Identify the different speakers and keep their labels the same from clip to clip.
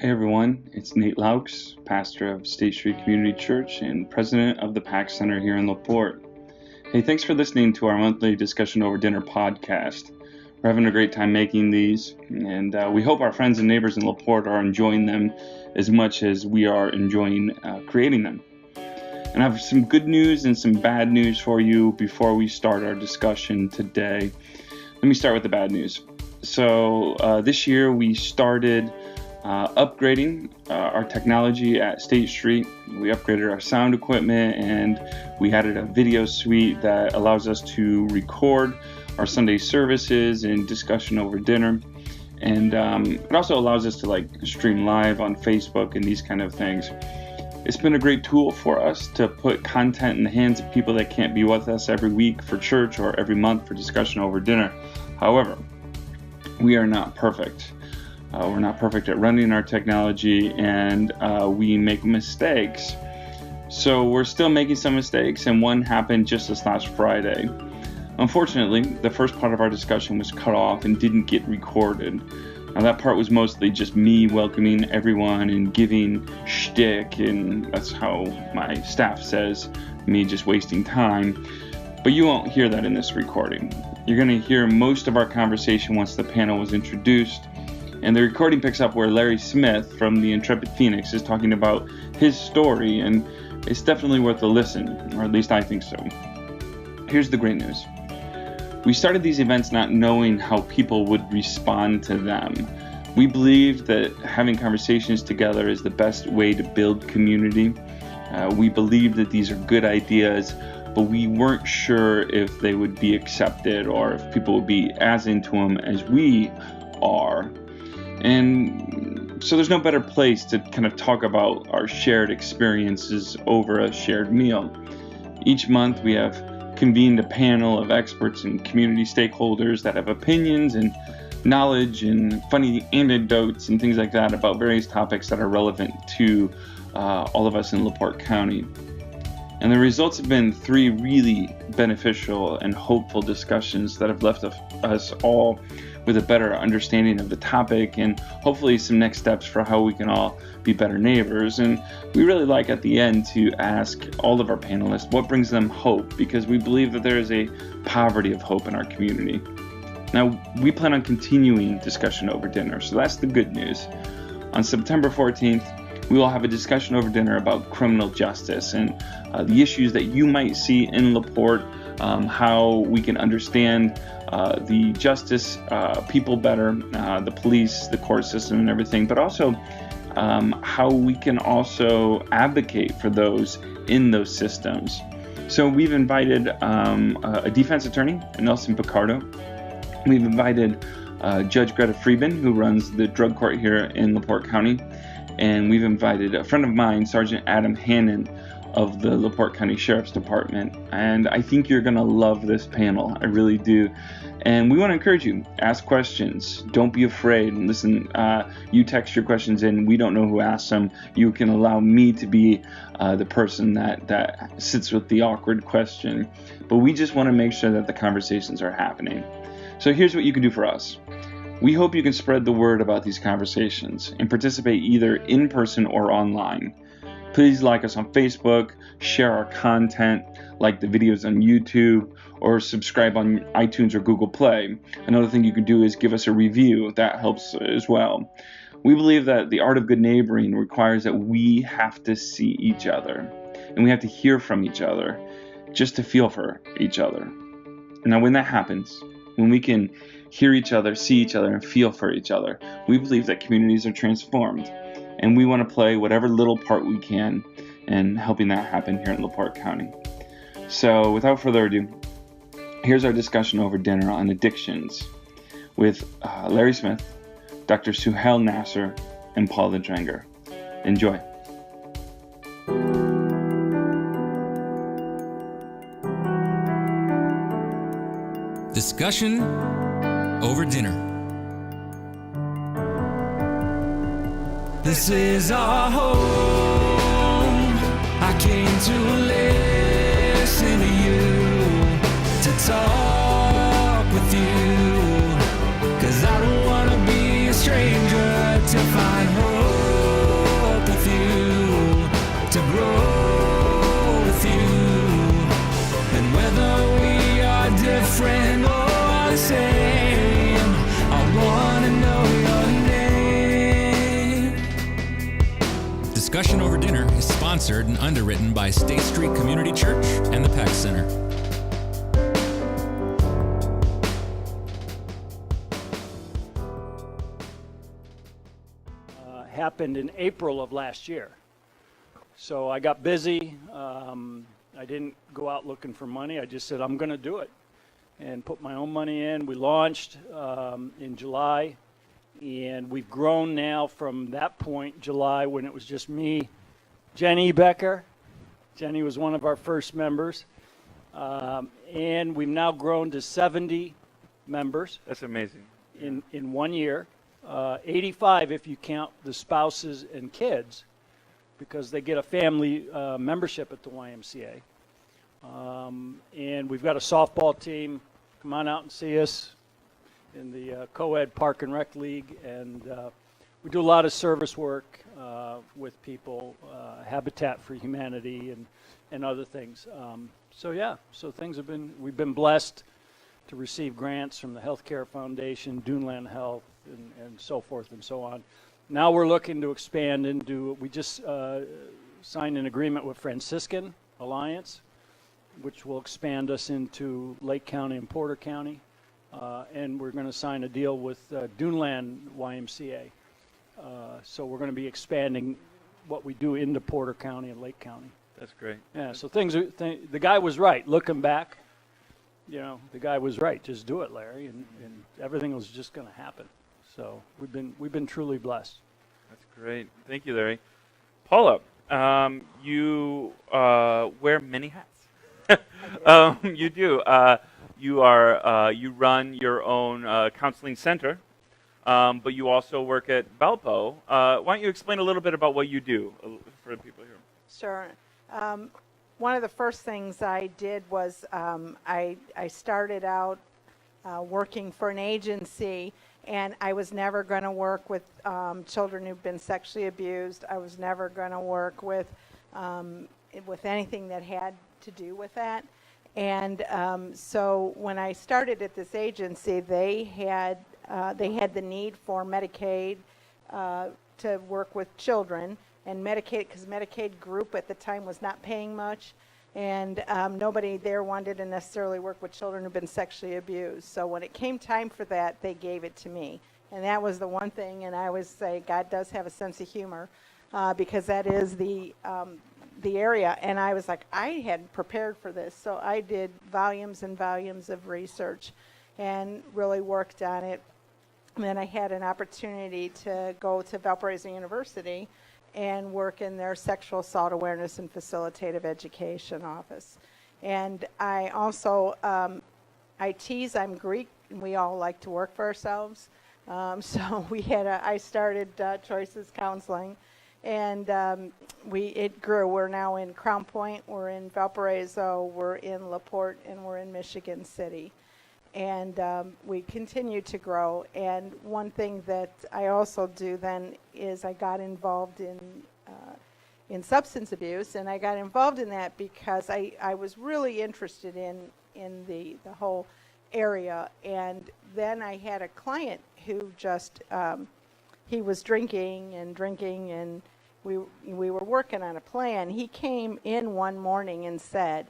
Speaker 1: Hey everyone, it's Nate Loucks, pastor of State Street Community Church and president of the PAC Center here in LaPorte. Hey, thanks for listening to our monthly Discussion Over Dinner podcast. We're having a great time making these, and we hope our friends and neighbors in LaPorte are enjoying them as much as we are enjoying creating them. And I have some good news and some bad news for you before we start our discussion today. Let me start with the bad news. So this year we started upgrading our technology at State Street. We upgraded our sound equipment and we added a video suite that allows us to record our Sunday services and discussion over dinner. And it also allows us to stream live on Facebook and these kind of things. It's been a great tool for us to put content in the hands of people that can't be with us every week for church or every month for discussion over dinner. However, we are not perfect. We're not perfect at running our technology, and we make mistakes. So we're still making some mistakes, and one happened just this last Friday. Unfortunately, the first part of our discussion was cut off and didn't get recorded. Now that part was mostly just me welcoming everyone and giving shtick, and that's how my staff says, me just wasting time. But you won't hear that in this recording. You're going to hear most of our conversation once the panel was introduced. And the recording picks up where Larry Smith from the Intrepid Phoenix is talking about his story, and it's definitely worth a listen, or at least I think so. Here's the great news. We started these events not knowing how people would respond to them. We believe that having conversations together is the best way to build community. We believe that these are good ideas, but we weren't sure if they would be accepted or if people would be as into them as we are. And so there's no better place to kind of talk about our shared experiences over a shared meal. Each month we have convened a panel of experts and community stakeholders that have opinions and knowledge and funny anecdotes and things like that about various topics that are relevant to all of us in LaPorte County. And the results have been 3 really beneficial and hopeful discussions that have left us all with a better understanding of the topic and hopefully some next steps for how we can all be better neighbors. And we really like at the end to ask all of our panelists what brings them hope, because we believe that there is a poverty of hope in our community. Now, we plan on continuing discussion over dinner, so that's the good news. On September 14th, we will have a discussion over dinner about criminal justice and the issues that you might see in LaPorte, how we can understand the justice people better, the police, the court system and everything, but also how we can also advocate for those in those systems. So we've invited a defense attorney, Nelson Picardo. We've invited Judge Greta Friedman, who runs the drug court here in LaPorte County. And we've invited a friend of mine, Sergeant Adam Hannon of the LaPorte County Sheriff's Department. And I think you're going to love this panel. I really do. And we want to encourage you. Ask questions. Don't be afraid. And listen, you text your questions in. We don't know who asked them. You can allow me to be the person that sits with the awkward question. But we just want to make sure that the conversations are happening. So here's what you can do for us. We hope you can spread the word about these conversations and participate either in person or online. Please like us on Facebook, share our content, like the videos on YouTube, or subscribe on iTunes or Google Play. Another thing you can do is give us a review. That helps as well. We believe that the art of good neighboring requires that we have to see each other, and we have to hear from each other just to feel for each other. Now, when that happens, when we can hear each other, see each other, and feel for each other, we believe that communities are transformed. And we want to play whatever little part we can in helping that happen here in LaPorte County. So without further ado, here's our discussion over dinner on addictions with Larry Smith, Dr. Suhayl Nasr, and Paula Dranger. Enjoy.
Speaker 2: Discussion over dinner. This is our home. I came to listen to you, to talk with you, 'cause I don't wanna be a stranger to find hope. Sponsored and underwritten by State Street Community Church and the PAC Center.
Speaker 3: Happened in April of last year. So I got busy. I didn't go out looking for money. I just said, I'm going to do it and put my own money in. We launched in July, and we've grown now from that point, July, when it was just me, Jenny Becker. Jenny was one of our first members. And we've now grown to 70 members.
Speaker 1: That's amazing.
Speaker 3: In 1 year. 85 if you count the spouses and kids, because they get a family membership at the YMCA. And we've got a softball team. Come on out and see us in the co-ed Park and Rec League. And we do a lot of service work with people, Habitat for Humanity and other things. So things have been, we've been blessed to receive grants from the Healthcare Foundation, Duneland Health, and so forth and so on. Now we're looking to expand into, we just signed an agreement with Franciscan Alliance, which will expand us into Lake County and Porter County. And we're going to sign a deal with Duneland YMCA. So we're going to be expanding what we do into Porter County and Lake County.
Speaker 1: That's great.
Speaker 3: Yeah, so the guy was right. Looking back, you know, the guy was right. Just do it, Larry, and everything was just going to happen. So we've been truly blessed.
Speaker 1: That's great. Thank you, Larry. Paula, you wear many hats. You do. You run your own counseling center, but you also work at Valpo. Why don't you explain a little bit about what you do for the people here?
Speaker 4: Sure. One of the first things I did was I started out working for an agency, and I was never going to work with children who've been sexually abused. I was never going to work with anything that had to do with that. And so when I started at this agency, they had the need for Medicaid to work with children. And Medicaid, because Medicaid group at the time was not paying much, and nobody there wanted to necessarily work with children who've been sexually abused. So when it came time for that, they gave it to me. And that was the one thing, and I always say God does have a sense of humor, because that is the area. And I was like, I hadn't prepared for this. So I did volumes and volumes of research and really worked on it. And then I had an opportunity to go to Valparaiso University and work in their sexual assault awareness and facilitative education office. And I also, I tease I'm Greek, and we all like to work for ourselves. So I started Choices Counseling, and it grew. We're now in Crown Point, we're in Valparaiso, we're in LaPorte, and we're in Michigan City. And we continue to grow. And one thing that I also do then is I got involved in substance abuse, and I got involved in that because I was really interested in the whole area. And then I had a client who just he was drinking, and we were working on a plan. He came in one morning and said,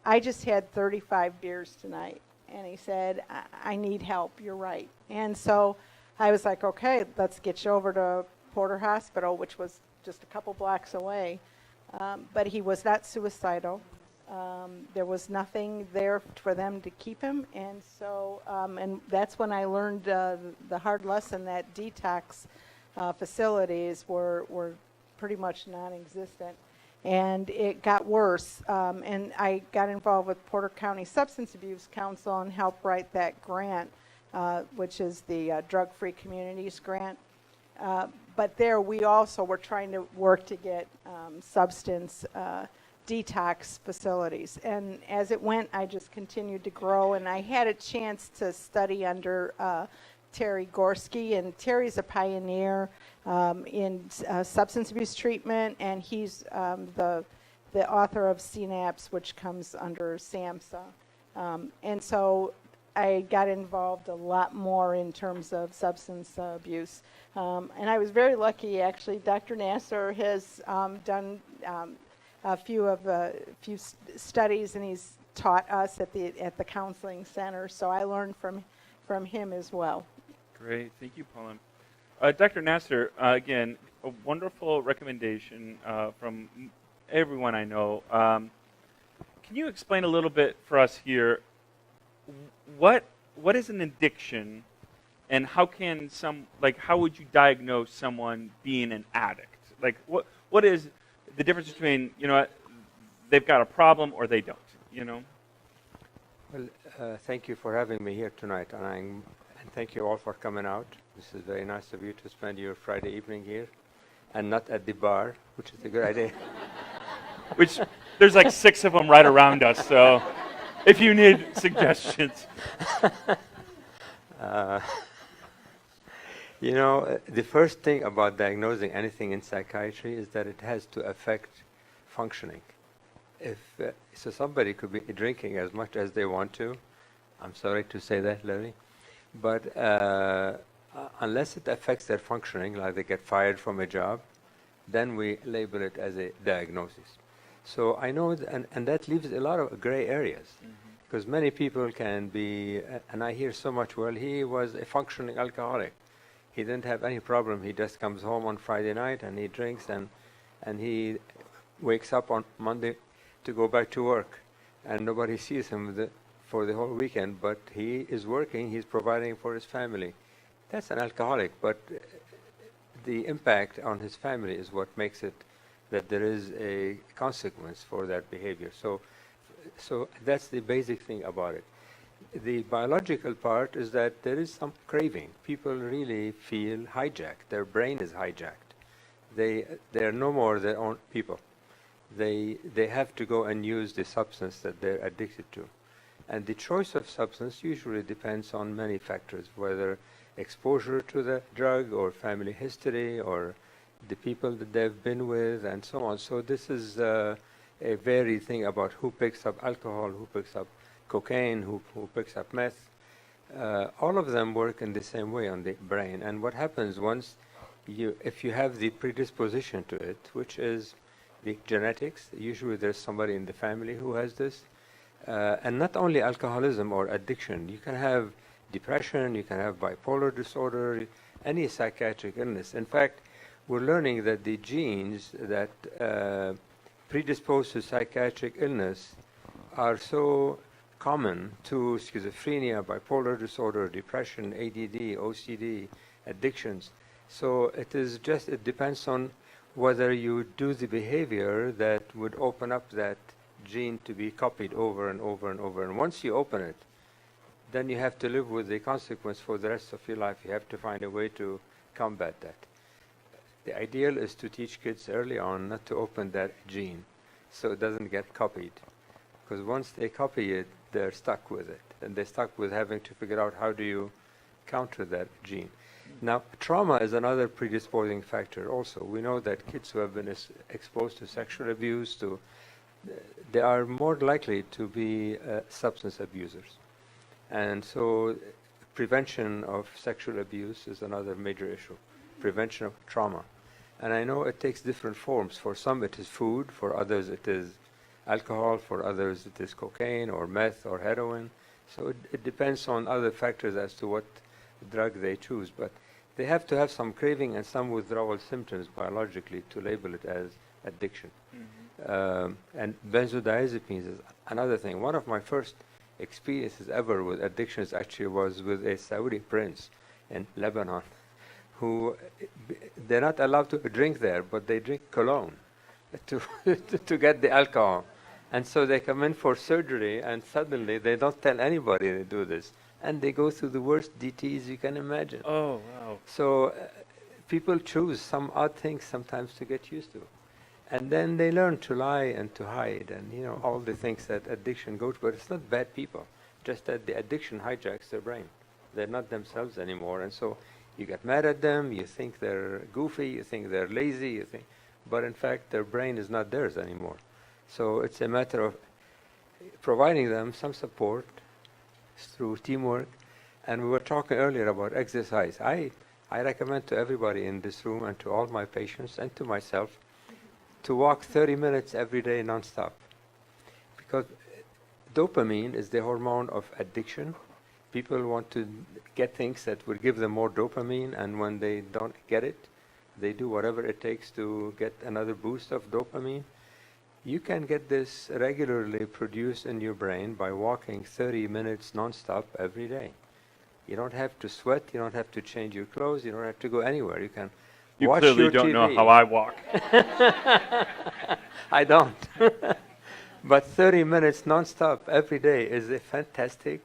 Speaker 4: "I just had 35 beers tonight." And he said, I need help, you're right. And so I was like, okay, let's get you over to Porter Hospital, which was just a couple blocks away. But he was not suicidal. There was nothing there for them to keep him. And so, and that's when I learned the hard lesson that detox facilities were pretty much non-existent. And it got worse, and I got involved with Porter County Substance Abuse Council and helped write that grant, which is the Drug-Free Communities Grant. But there we also were trying to work to get substance detox facilities. And as it went, I just continued to grow, and I had a chance to study under Terry Gorski, and Terry's a pioneer in substance abuse treatment, and he's the author of Synapse, which comes under SAMHSA. And so I got involved a lot more in terms of substance abuse. And I was very lucky, actually. Dr. Nasr has done a few studies, and he's taught us at the counseling center. So I learned from him as well.
Speaker 1: Great. Thank you, Paula. Dr. Nasr, again, a wonderful recommendation from everyone I know. Can you explain a little bit for us here, what is an addiction, and how would you diagnose someone being an addict? Like, what is the difference between, they've got a problem or they don't,
Speaker 5: Well, thank you for having me here tonight, and thank you all for coming out. This is very nice of you to spend your Friday evening here, and not at the bar, which is a good idea.
Speaker 1: Which, there's like 6 of them right around us, so if you need suggestions.
Speaker 5: The first thing about diagnosing anything in psychiatry is that it has to affect functioning. So somebody could be drinking as much as they want to. I'm sorry to say that, Larry. But unless it affects their functioning, like they get fired from a job, then we label it as a diagnosis. So I know, and that leaves a lot of gray areas, because many people can be, and I hear so much, well, he was a functioning alcoholic. He didn't have any problem. He just comes home on Friday night and he drinks, and he wakes up on Monday to go back to work, and nobody sees him for the whole weekend, but he is working, he's providing for his family. That's an alcoholic, but the impact on his family is what makes it that there is a consequence for that behavior. So that's the basic thing about it. The biological part is that there is some craving. People really feel hijacked. Their brain is hijacked. They're no more their own people. They have to go and use the substance that they're addicted to. And the choice of substance usually depends on many factors, whether exposure to the drug or family history or the people that they've been with and so on. So this is a varied thing about who picks up alcohol, who picks up cocaine, who picks up meth. All of them work in the same way on the brain. And what happens if you have the predisposition to it, which is the genetics, usually there's somebody in the family who has this, and not only alcoholism or addiction. You can have depression, you can have bipolar disorder, any psychiatric illness. In fact, we're learning that the genes that predispose to psychiatric illness are so common to schizophrenia, bipolar disorder, depression, ADD, OCD, addictions. So it depends on whether you do the behavior that would open up that gene to be copied over and over and over. And once you open it, then you have to live with the consequence for the rest of your life. You have to find a way to combat that. The ideal is to teach kids early on not to open that gene so it doesn't get copied. Because once they copy it, they're stuck with it. And they're stuck with having to figure out how do you counter that gene. Now, trauma is another predisposing factor also. We know that kids who have been exposed to sexual abuse, they are more likely to be substance abusers. And so prevention of sexual abuse is another major issue, prevention of trauma. And I know it takes different forms. For some it is food, for others it is alcohol, for others it is cocaine or meth or heroin. So it depends on other factors as to what drug they choose. But they have to have some craving and some withdrawal symptoms biologically to label it as addiction. And benzodiazepines is another thing. One of my first experiences ever with addictions actually was with a Saudi prince in Lebanon, who they're not allowed to drink there, but they drink cologne to get the alcohol. And so they come in for surgery, and suddenly they don't tell anybody they do this. And they go through the worst DTs you can imagine.
Speaker 1: Oh, wow.
Speaker 5: So people choose some odd things sometimes to get used to. And then they learn to lie and to hide and, all the things that addiction goes to. But it's not bad people, just that the addiction hijacks their brain. They're not themselves anymore. And so you get mad at them, you think they're goofy, you think they're lazy, but in fact their brain is not theirs anymore. So it's a matter of providing them some support through teamwork. And we were talking earlier about exercise. I recommend to everybody in this room and to all my patients and to myself to walk 30 minutes every day nonstop. Because dopamine is the hormone of addiction. People want to get things that will give them more dopamine, and when they don't get it, they do whatever it takes to get another boost of dopamine. You can get this regularly produced in your brain by walking 30 minutes nonstop every day. You don't have to sweat, you don't have to change your clothes, you don't have to go anywhere. You can watch your TV.
Speaker 1: You clearly don't know how I walk.
Speaker 5: I don't. But 30 minutes nonstop every day is a fantastic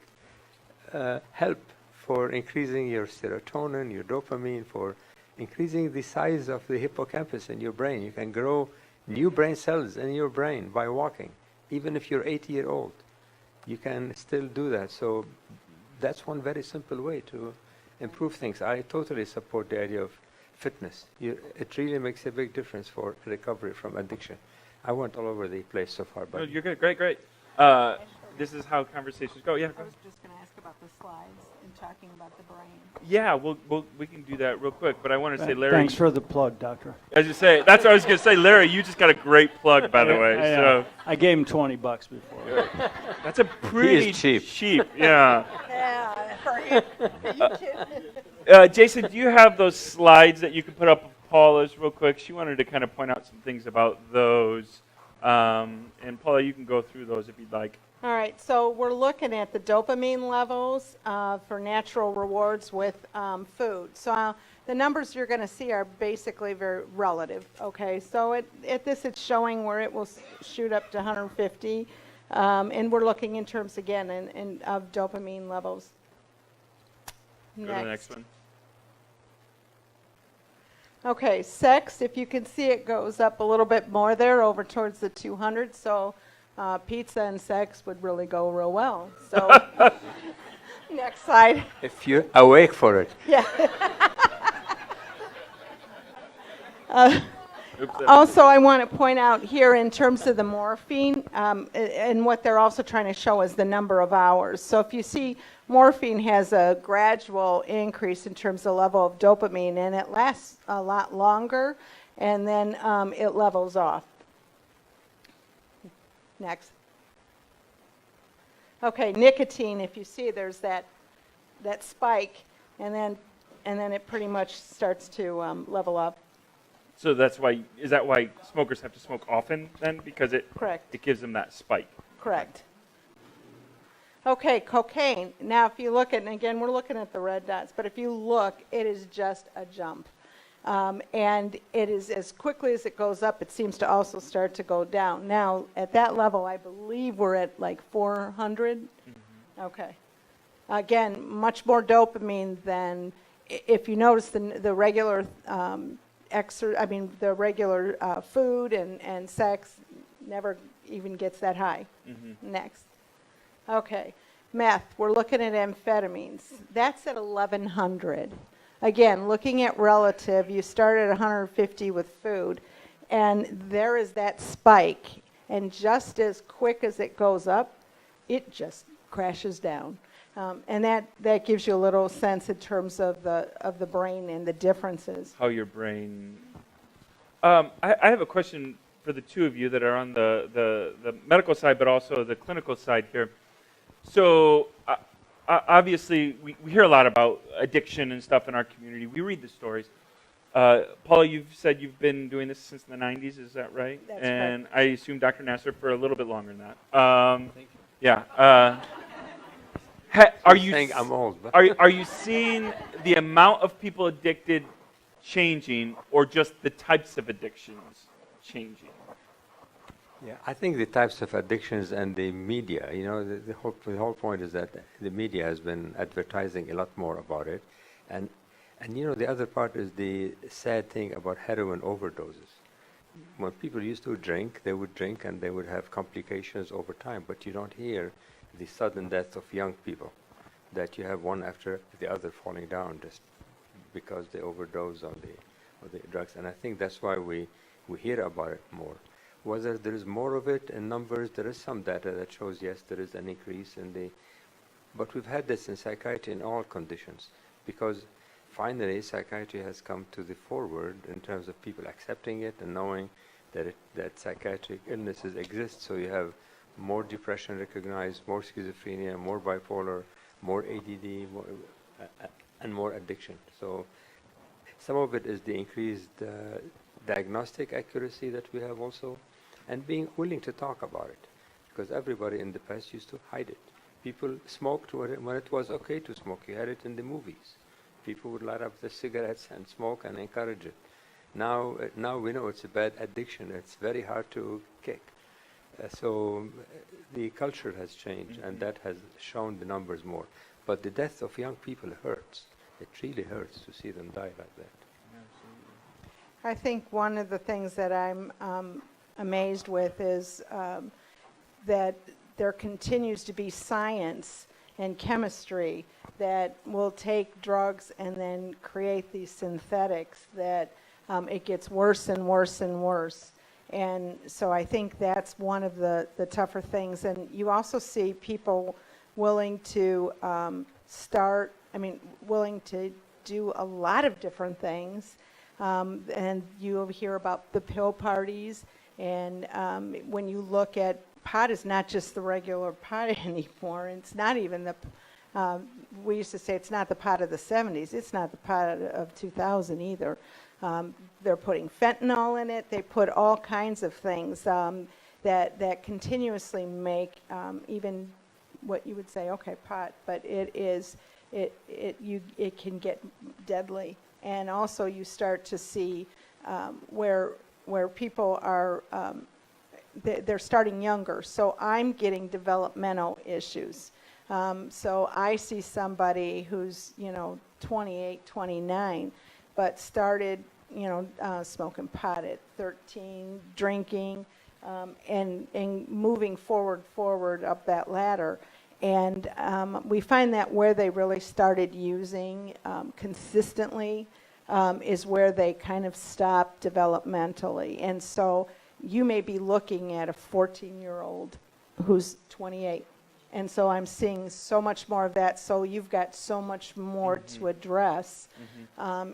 Speaker 5: help for increasing your serotonin, your dopamine, for increasing the size of the hippocampus in your brain. You can grow new brain cells in your brain by walking. Even if you're 80-year-old, you can still do that. So that's one very simple way to improve things. I totally support the idea of fitness. It really makes a big difference for recovery from addiction. I went all over the place so far. But
Speaker 1: No, you're good. Great. This is how conversations go. Yeah.
Speaker 4: I was just going to ask about the slides and talking about the brain.
Speaker 1: Yeah, we can do that real quick. But I want to say, Larry.
Speaker 3: Thanks for the plug, Doctor.
Speaker 1: As you say, that's what I was going to say, Larry. You just got a great plug, by the way. So
Speaker 3: I gave him $20 before.
Speaker 1: that's a pretty cheap. Yeah.
Speaker 4: Yeah, for you too.
Speaker 1: Jason, do you have those slides that you can put up of Paula's real quick? She wanted to kind of point out some things about those. And Paula, you can go through those if you'd like.
Speaker 4: All right, so we're looking at the dopamine levels for natural rewards with food. So the numbers you're going to see are basically very relative, okay? So at this, it's showing where it will shoot up to 150, and we're looking in terms, again, of dopamine levels.
Speaker 1: Go to the next one.
Speaker 4: Okay, sex, if you can see, it goes up a little bit more there, over towards the 200, so pizza and sex would really go real well. So, next slide.
Speaker 5: if you're awake for it.
Speaker 4: Yeah. Also, I want to point out here in terms of the morphine, and what they're also trying to show is the number of hours. So if you see, morphine has a gradual increase in terms of level of dopamine, and it lasts a lot longer, and then it levels off. Next. Okay, nicotine, if you see, there's that spike, and then it pretty much starts to level up.
Speaker 1: So is that why smokers have to smoke often then? Because
Speaker 4: Correct.
Speaker 1: It gives them that spike.
Speaker 4: Correct. Okay, cocaine. Now, if you look at, and again, we're looking at the red dots, but if you look, it is just a jump. And it is, as quickly as it goes up, it seems to also start to go down. Now, at that level, I believe we're at like 400. Mm-hmm. Okay. Again, much more dopamine than, if you notice, the regular the regular food and sex never even gets that high. Mm-hmm. Next. Okay. Meth, we're looking at amphetamines. That's at 1,100. Again, looking at relative, you start at 150 with food, and there is that spike, and just as quick as it goes up, it just crashes down. And that gives you a little sense in terms of the brain and the differences.
Speaker 1: How your brain... I have a question for the two of you that are on the medical side, but also the clinical side here. So obviously, we hear a lot about addiction and stuff in our community. We read the stories. Paula, you've said you've been doing this since the 90s, is that right?
Speaker 4: That's
Speaker 1: and
Speaker 4: correct.
Speaker 1: I assume Dr. Nasr for a little bit longer than that. Thank you. Yeah. Are you
Speaker 5: saying I'm old? But
Speaker 1: are you seeing the amount of people addicted changing, or just the types of addictions changing?
Speaker 5: yeah, I think the types of addictions and the media, the whole point is that the media has been advertising a lot more about it. And the other part is the sad thing about heroin overdoses. When people used to drink, they would drink and they would have complications over time, but you don't hear the sudden death of young people, that you have one after the other falling down just because they overdose on the drugs. And I think that's why we hear about it more. Whether there is more of it in numbers, there is some data that shows, yes, there is an increase in the But we've had this in psychiatry in all conditions, because finally psychiatry has come to the forward in terms of people accepting it and knowing that psychiatric illnesses exist. So you have more depression recognized, more schizophrenia, more bipolar, more ADD, and more addiction. So some of it is the increased diagnostic accuracy that we have also, and being willing to talk about it, because everybody in the past used to hide it. People smoked when it was okay to smoke. You had it in the movies. People would light up the cigarettes and smoke and encourage it. Now we know it's a bad addiction. It's very hard to kick. So the culture has changed, and that has shown the numbers more. But the death of young people hurts. It really hurts to see them die like that.
Speaker 4: I think one of the things that I'm amazed with is that there continues to be science and chemistry that will take drugs and then create these synthetics that it gets worse and worse and worse. And so I think that's one of the tougher things. And you also see people willing to willing to do a lot of different things. And you hear about the pill parties. And when you look at pot, is not just the regular pot anymore. It's not even the, we used to say it's not the pot of the 70s. It's not the pot of 2000 either. They're putting fentanyl in it. They put all kinds of things that continuously make even what you would say, okay, pot, but it can get deadly. And also you start to see where people are, they're starting younger. So I'm getting developmental issues. So I see somebody who's, 28, 29, but started, smoking pot at 13, drinking, and moving forward up that ladder. And we find that where they really started using consistently is where they kind of stopped developmentally. And so you may be looking at a 14-year-old who's 28. And so I'm seeing so much more of that. So you've got so much more to address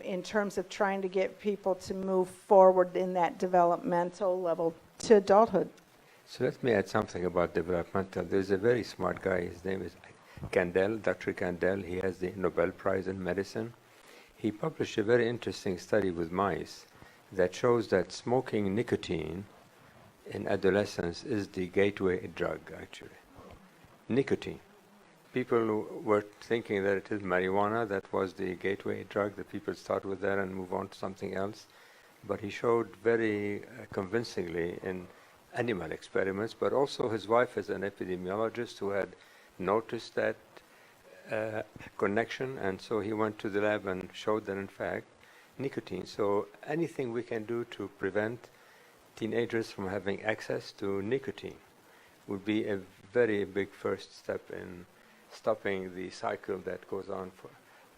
Speaker 4: in terms of trying to get people to move forward in that developmental level to adulthood.
Speaker 5: So let me add something about developmental. There's a very smart guy. His name is Kandel, Dr. Kandel. He has the Nobel Prize in Medicine. He published a very interesting study with mice that shows that smoking nicotine in adolescence is the gateway drug, actually. Nicotine. People were thinking that it is marijuana that was the gateway drug, that people start with that and move on to something else. But he showed very convincingly in animal experiments, but also his wife is an epidemiologist who had noticed that connection, and so he went to the lab and showed that in fact nicotine. So anything we can do to prevent teenagers from having access to nicotine would be a very big first step in stopping the cycle that goes on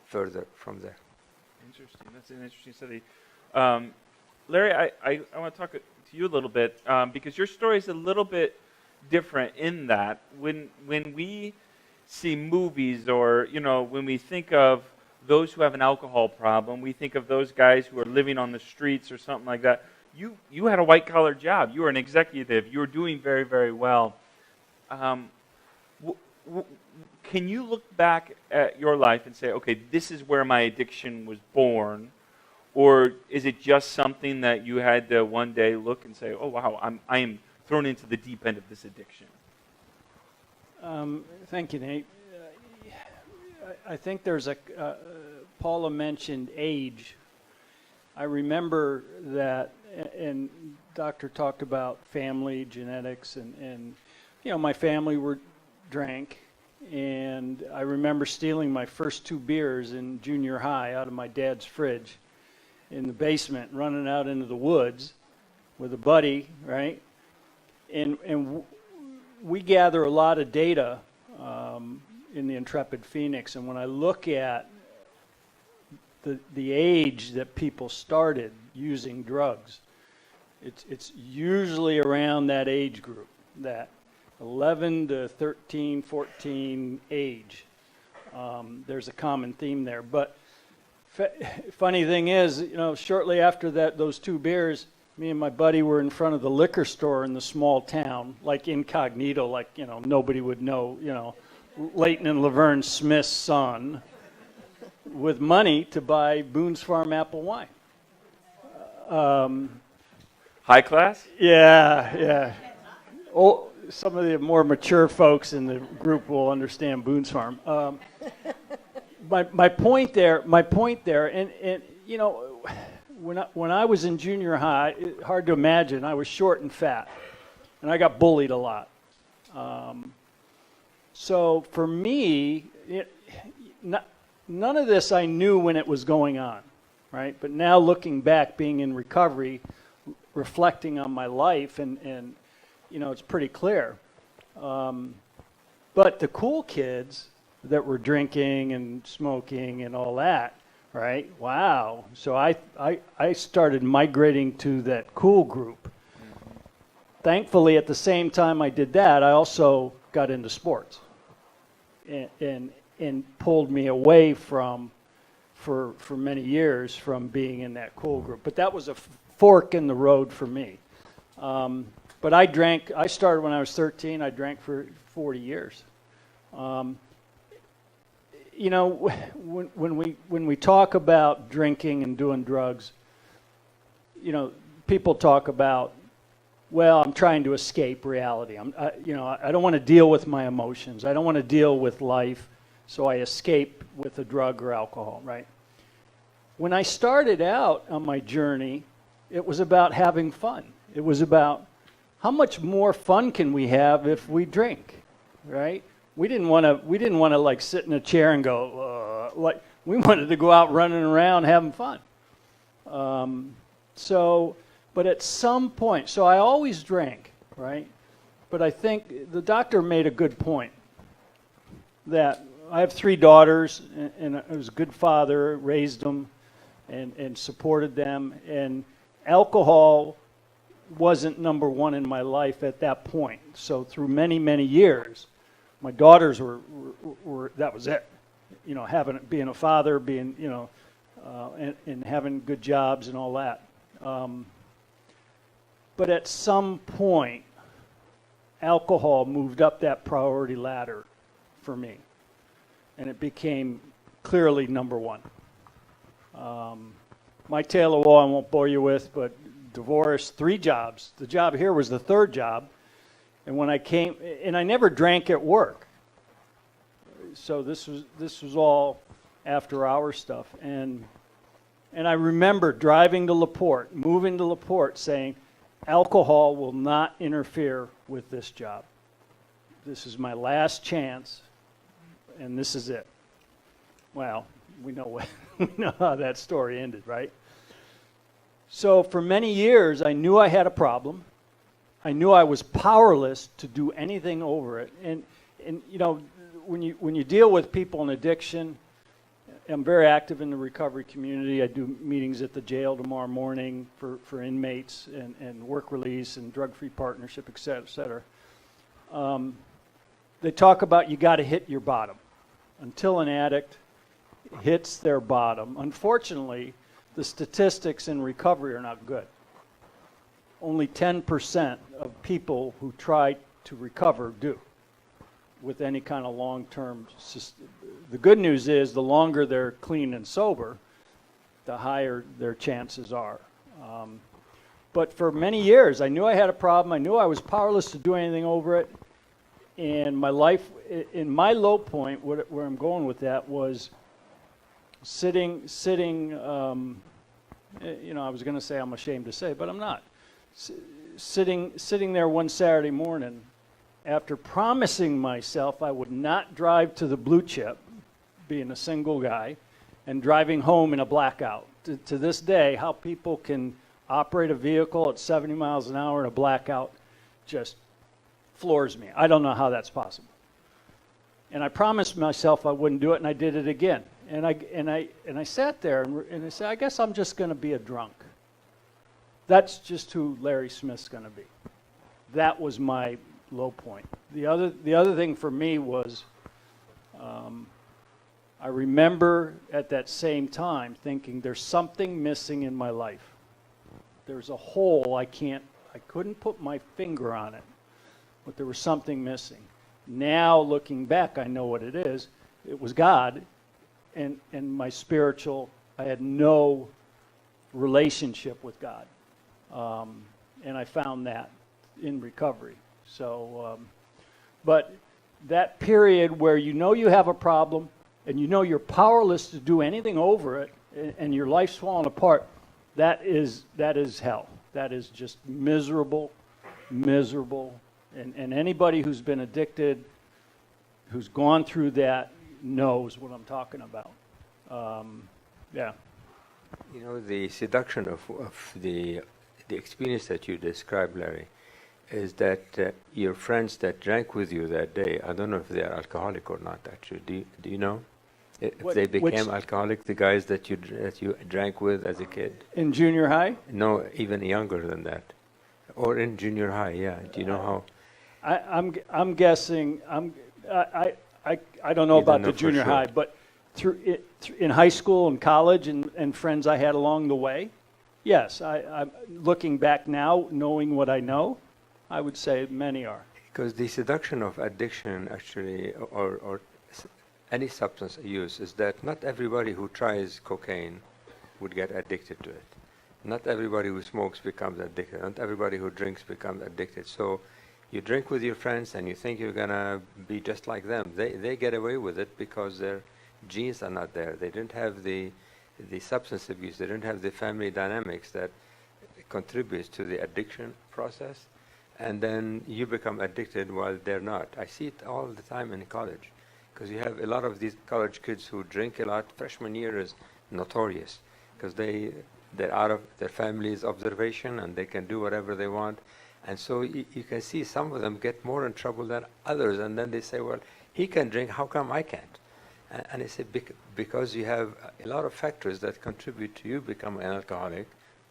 Speaker 5: further from there.
Speaker 1: Interesting. That's an interesting study. Larry, I want to talk to you a little bit because your story is a little bit different in that when we see movies or, when we think of those who have an alcohol problem, we think of those guys who are living on the streets or something like that. You had a white-collar job. You were an executive. You were doing very, very well. Can you look back at your life and say, okay, this is where my addiction was born? Or is it just something that you had to one day look and say, oh, wow, I am thrown into the deep end of this addiction?
Speaker 3: Thank you, Nate. I think there's Paula mentioned age. I remember that, and Doctor talked about family, genetics, and my family drank, and I remember stealing my first 2 beers in junior high out of my dad's fridge in the basement, running out into the woods with a buddy, right? And we gather a lot of data in the Intrepid Phoenix, and when I look at the age that people started using drugs, it's usually around that age group, that 11 to 13, 14 age. There's a common theme there. But funny thing is, shortly after those 2 beers, me and my buddy were in front of the liquor store in the small town, like incognito, like, nobody would know, Leighton and Laverne Smith's son, with money to buy Boone's Farm apple wine.
Speaker 6: High class?
Speaker 3: Yeah. Oh, some of the more mature folks in the group will understand Boone's Farm. My point there, and when I was in junior high, hard to imagine, I was short and fat, and I got bullied a lot. So for me, none of this I knew when it was going on, right? But now looking back, being in recovery, reflecting on my life, and it's pretty clear. But the cool kids that were drinking and smoking and all that, right? Wow. So I started migrating to that cool group. Thankfully, at the same time I did that, I also got into sports and pulled me away for many years from being in that cool group. But that was a fork in the road for me. But I started when I was 13. I drank for 40 years. When we talk about drinking and doing drugs, people talk about, well, I'm trying to escape reality. I don't want to deal with my emotions. I don't want to deal with life, so I escape with a drug or alcohol, right? When I started out on my journey, it was about having fun. It was about how much more fun can we have if we drink, right? We didn't want to like sit in a chair and go, like we wanted to go out running around having fun. But at some point, so I always drank, right? But I think the doctor made a good point that I have 3 daughters, and I was a good father, raised them, and supported them, and alcohol wasn't number 1 in my life at that point. So through many, many years, my daughters were that was it. Being a father, being, and having good jobs and all that. But at some point, alcohol moved up that priority ladder for me. And it became clearly number 1. My tale of woe I won't bore you with, but divorce, 3 jobs. The job here was the 3rd job. And when I came, and I never drank at work. So this was all after hour stuff. And I remember driving to LaPorte, moving to LaPorte, saying, alcohol will not interfere with this job. This is my last chance, and this is it. Well, we know how that story ended, right? So for many years, I knew I had a problem. I knew I was powerless to do anything over it. And when you deal with people in addiction, I'm very active in the recovery community. I do meetings at the jail tomorrow morning for inmates and work release and drug-free partnership, et cetera, et cetera. They talk about you got to hit your bottom. Until an addict hits their bottom, unfortunately, the statistics in recovery are not good. Only 10% of people who try to recover do with any kind of long-term system. The good news is the longer they're clean and sober, the higher their chances are. But for many years, I knew I had a problem. I knew I was powerless to do anything over it. And my life, in my low point, where I'm going with that was sitting. I was going to say I'm ashamed to say, but I'm not. Sitting there one Saturday morning after promising myself I would not drive to the Blue Chip, being a single guy, and driving home in a blackout. To this day, how people can operate a vehicle at 70 miles an hour in a blackout just floors me. I don't know how that's possible. And I promised myself I wouldn't do it, and I did it again. And I sat there and I said, I guess I'm just going to be a drunk. That's just who Larry Smith's going to be. That was my low point. The other thing for me was I remember at that same time thinking there's something missing in my life. There's a hole I couldn't put my finger on it, but there was something missing. Now looking back, I know what it is. It was God and my spiritual, I had no relationship with God. And I found that in recovery. So, but that period where you know you have a problem and you know you're powerless to do anything over it and your life's falling apart, that is hell. That is just miserable. And anybody who's been addicted, who's gone through that, knows what I'm talking about. Yeah.
Speaker 5: You know, the seduction of the experience that you described, Larry, is that your friends that drank with you that day, I don't know if they are alcoholic or not, actually. Do you know? If they became alcoholic, the guys that you drank with as a kid?
Speaker 3: In junior high?
Speaker 5: No, even younger than that. Or in junior high, yeah. Do you know how?
Speaker 3: I'm guessing, I don't know about the junior high, but in high school and college and friends I had along the way, yes, I'm looking back now, knowing what I know, I would say many are.
Speaker 5: Because the seduction of addiction, actually, or any substance use, is that not everybody who tries cocaine would get addicted to it. Not everybody who smokes becomes addicted. Not everybody who drinks becomes addicted. So you drink with your friends and you think you're going to be just like them. They get away with it because their genes are not there. They didn't have the substance abuse. They didn't have the family dynamics that contributes to the addiction process. And then you become addicted while they're not. I see it all the time in college. Because you have a lot of these college kids who drink a lot. Freshman year is notorious because they're out of their family's observation and they can do whatever they want. And so you can see some of them get more in trouble than others. And then they say, well, he can drink, how come I can't? And I say, because you have a lot of factors that contribute to you become an alcoholic,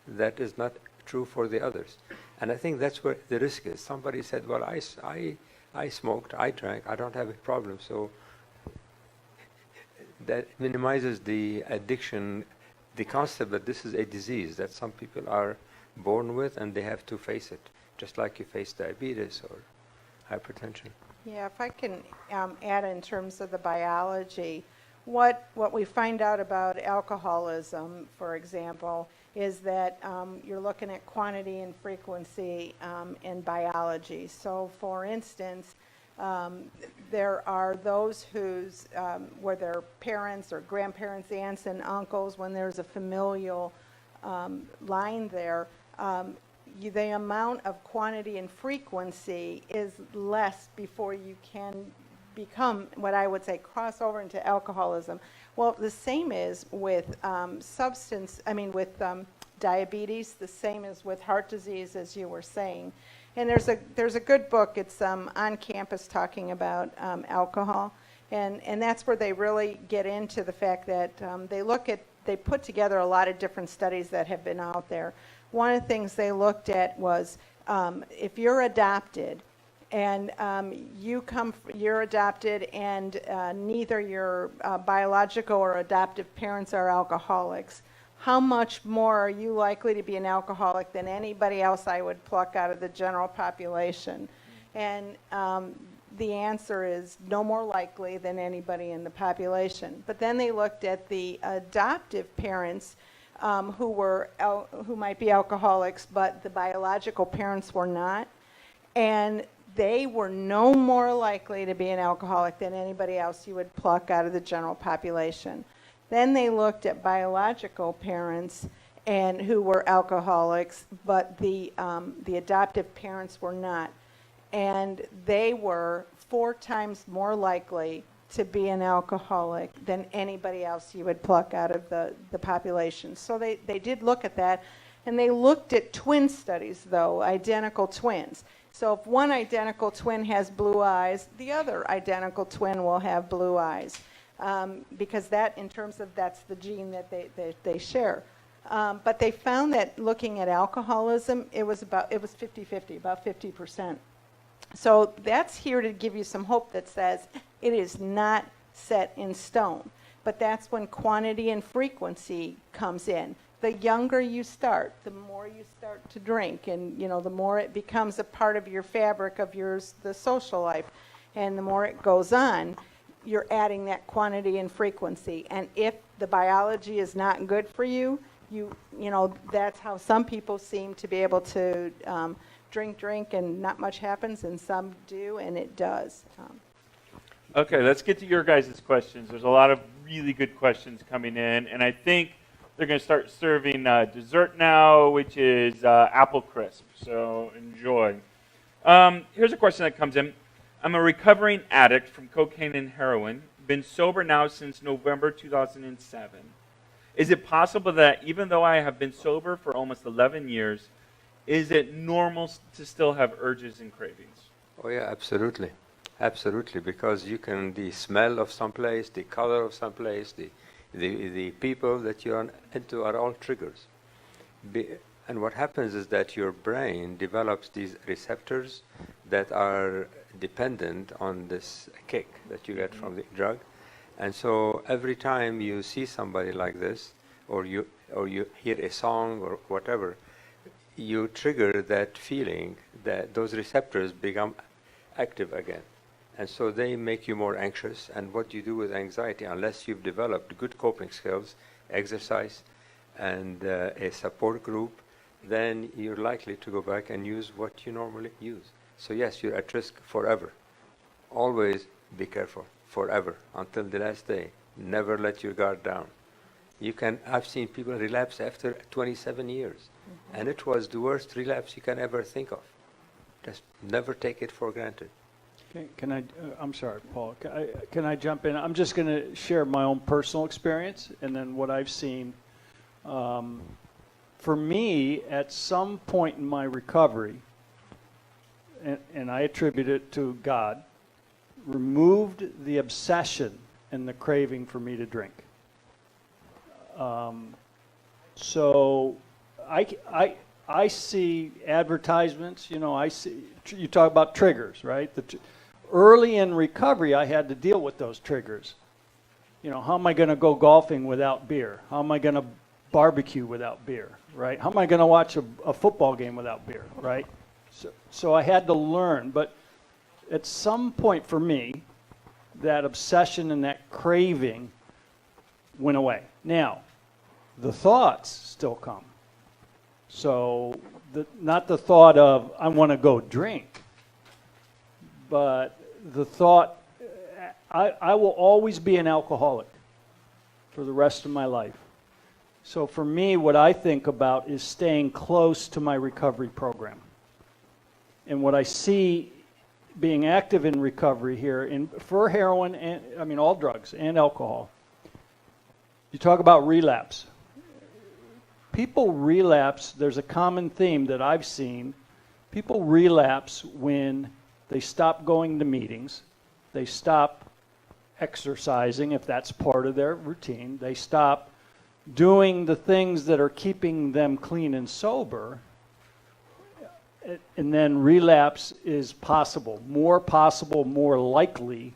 Speaker 5: that is not true for the others. And I think that's where the risk is. Somebody said, well, I smoked, I drank, I don't have a problem. So that minimizes the addiction, the concept that this is a disease that some people are born with and they have to face it, just like you face diabetes or hypertension.
Speaker 4: Yeah, if I can add in terms of the biology, what we find out about alcoholism, for example, is that you're looking at quantity and frequency in biology. So, for instance, there are those where their parents or grandparents, aunts and uncles, when there's a familial line there, the amount of quantity and frequency is less before you can become what I would say cross over into alcoholism. Well, the same is with diabetes, the same as with heart disease, as you were saying. And there's a good book. It's on campus talking about alcohol, and that's where they really get into the fact that they put together a lot of different studies that have been out there. One of the things they looked at was if you're adopted and you're adopted and neither your biological or adoptive parents are alcoholics, how much more are you likely to be an alcoholic than anybody else I would pluck out of the general population? And the answer is no more likely than anybody in the population. But then they looked at the adoptive parents who might be alcoholics, but the biological parents were not. And they were no more likely to be an alcoholic than anybody else you would pluck out of the general population. Then they looked at biological parents and who were alcoholics, but the adoptive parents were not. And they were 4 times more likely to be an alcoholic than anybody else you would pluck out of the population. So they did look at that, and they looked at twin studies, though, identical twins. So if one identical twin has blue eyes, the other identical twin will have blue eyes. Because that, in terms of that's the gene that they share. But they found that looking at alcoholism, it was 50-50, about 50%. So that's here to give you some hope that says it is not set in stone. but that's when quantity and frequency comes in. The younger you start, the more you start to drink, and the more it becomes a part of your fabric of the social life, and the more it goes on, you're adding that quantity and frequency. And if the biology is not good for you, that's how some people seem to be able to drink, and not much happens, and some do, and it does.
Speaker 6: Okay, let's get to your guys' questions. There's a lot of really good questions coming in, and I think they're going to start serving dessert now, which is apple crisp. So enjoy. Here's a question that comes in. I'm a recovering addict from cocaine and heroin. Been sober now since November 2007. Is it possible that even though I have been sober for almost 11 years, is it normal to still have urges and cravings?
Speaker 5: Oh yeah, absolutely. Absolutely, because the smell of someplace, the color of someplace, the people that you're into are all triggers. And what happens is that your brain develops these receptors that are dependent on this kick that you get from the drug. And so every time you see somebody like this, or you hear a song or whatever, you trigger that feeling, that those receptors become active again. And so they make you more anxious. And what you do with anxiety, unless you've developed good coping skills, exercise, and a support group, then you're likely to go back and use what you normally use. So yes, you're at risk forever. Always be careful, forever, until the last day. Never let your guard down. I've seen people relapse after 27 years, and it was the worst relapse you can ever think of. Just never take it for granted.
Speaker 3: Can I? I'm sorry, Paul. Can I jump in? I'm just going to share my own personal experience and then what I've seen. For me, at some point in my recovery, and I attribute it to God, removed the obsession and the craving for me to drink. So I see advertisements, you talk about triggers, right? Early in recovery, I had to deal with those triggers. How am I going to go golfing without beer? How am I going to barbecue without beer, right? How am I going to watch a football game without beer, right? So I had to learn, but at some point for me, that obsession and that craving went away. Now, the thoughts still come. So not the thought of, I want to go drink, but the thought, I will always be an alcoholic for the rest of my life. So for me, what I think about is staying close to my recovery program. And what I see being active in recovery here, for heroin, and all drugs and alcohol, you talk about relapse. People relapse, there's a common theme that I've seen. People relapse when they stop going to meetings, they stop exercising if that's part of their routine, they stop doing the things that are keeping them clean and sober, and then relapse is possible, more likely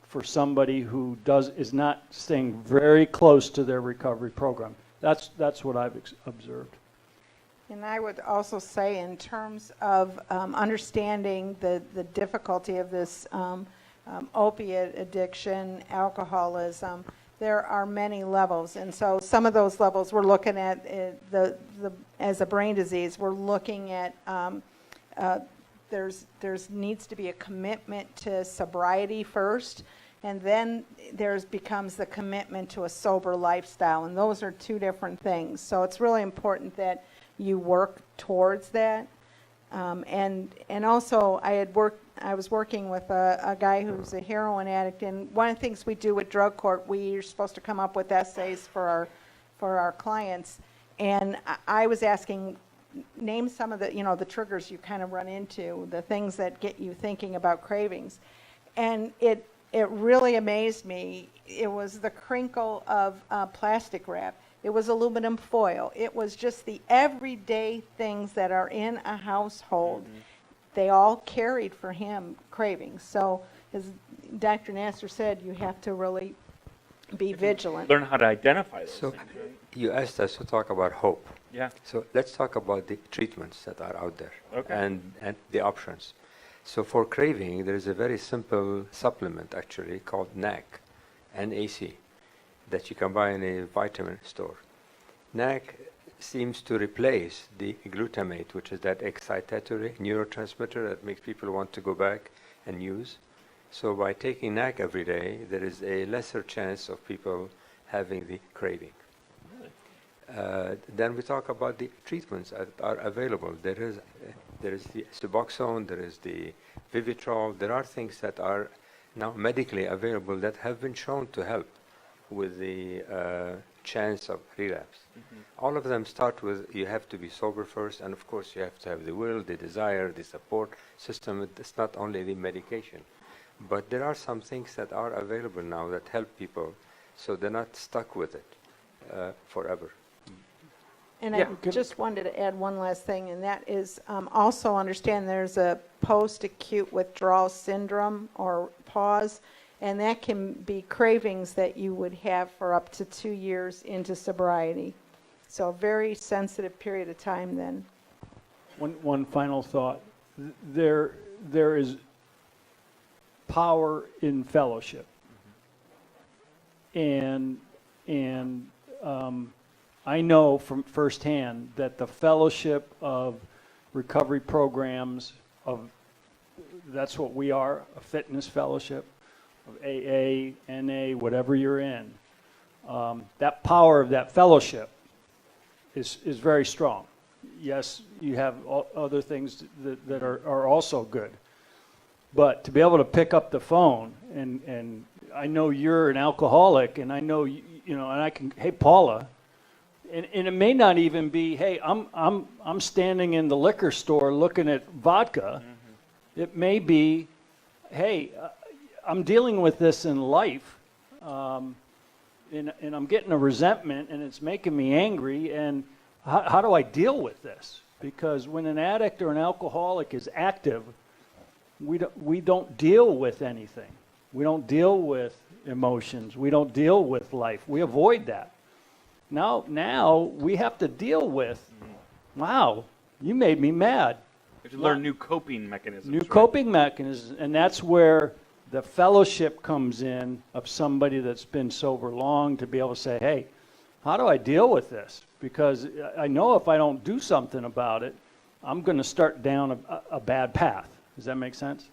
Speaker 3: for somebody who is not staying very close to their recovery program. That's what I've observed.
Speaker 4: And I would also say, in terms of understanding the difficulty of this opiate addiction, alcoholism, there are many levels. And so some of those levels we're looking at as a brain disease, we're looking at there's needs to be a commitment to sobriety first, and then becomes the commitment to a sober lifestyle, and those are two different things. So it's really important that you work towards that. And also I was working with a guy who's a heroin addict, and one of the things we do with drug court, we're supposed to come up with essays for our clients, and I was asking, name some of the triggers you kind of run into, the things that get you thinking about cravings. And it really amazed me. It was the crinkle of plastic wrap. It was aluminum foil. It was just the everyday things that are in a household. Mm-hmm. They all carried for him cravings. So as Dr. Nasr said, you have to really be vigilant.
Speaker 6: Learn how to identify those
Speaker 5: So
Speaker 6: things, right?
Speaker 5: you asked us to talk about hope.
Speaker 6: Yeah.
Speaker 5: So let's talk about the treatments that are out there
Speaker 6: Okay.
Speaker 5: and the options. So for craving, there is a very simple supplement actually called NAC, NAC, that you can buy in a vitamin store. NAC seems to replace the glutamate, which is that excitatory neurotransmitter that makes people want to go back and use. So by taking NAC every day, there is a lesser chance of people having the craving. Then we talk about the treatments that are available. There is the Suboxone, there is the Vivitrol. There are things that are now medically available that have been shown to help with the chance of relapse. All of them start with you have to be sober first, and of course you have to have the will, the desire, the support system. It's not only the medication. But there are some things that are available now that help people so they're not stuck with it forever.
Speaker 4: And
Speaker 6: Yeah.
Speaker 4: I just wanted to add one last thing, and that is also understand there's a post-acute withdrawal syndrome or pause, and that can be cravings that you would have for up to 2 years into sobriety. So a very sensitive period of time then.
Speaker 3: One final thought. There is power in fellowship. And I know from firsthand that the fellowship of recovery programs that's what we are, a fitness fellowship of AA, NA, whatever you're in. That power of that fellowship is very strong. Yes, you have other things that are also good. But to be able to pick up the phone and I know you're an alcoholic, and I know and I can, hey Paula, and it may not even be, hey, I'm standing in the liquor store looking at vodka. It may be, hey, I'm dealing with this in life, and I'm getting a resentment, and it's making me angry, and how do I deal with this? Because when an addict or an alcoholic is active, we don't deal with anything. We don't deal with emotions. We don't deal with life. We avoid that. Now we have to deal with, wow, you made me mad.
Speaker 6: You have to learn new coping mechanisms.
Speaker 3: New
Speaker 6: right?
Speaker 3: coping mechanisms, and that's where the fellowship comes in of somebody that's been sober long to be able to say, hey, how do I deal with this? Because I know if I don't do something about it, I'm going to start down a bad path. Does that make sense?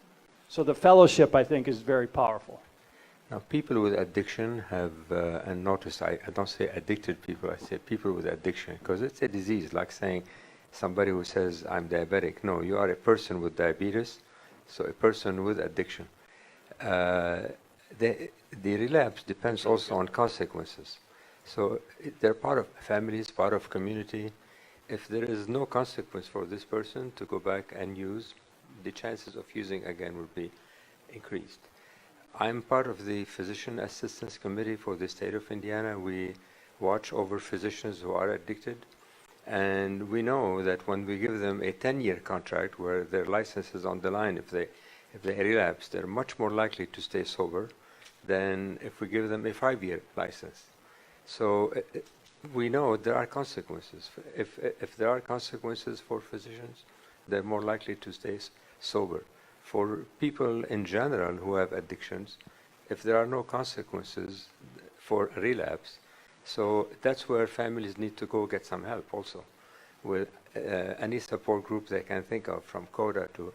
Speaker 3: So the fellowship, I think, is very powerful.
Speaker 5: Now, people with addiction have, and notice I don't say addicted people, I say people with addiction, because it's a disease, like saying somebody who says, I'm diabetic. No, you are a person with diabetes, so a person with addiction. The relapse depends also on consequences. So they're part of families, part of community. If there is no consequence for this person to go back and use, the chances of using again will be increased. I'm part of the Physician Assistance Committee for the state of Indiana. We watch over physicians who are addicted, and we know that when we give them a 10-year contract where their license is on the line, if they relapse, they're much more likely to stay sober than if we give them a 5-year license. So we know there are consequences. If there are consequences for physicians, they're more likely to stay sober. For people in general who have addictions, if there are no consequences for relapse, so that's where families need to go get some help also with any support group they can think of, from CODA to,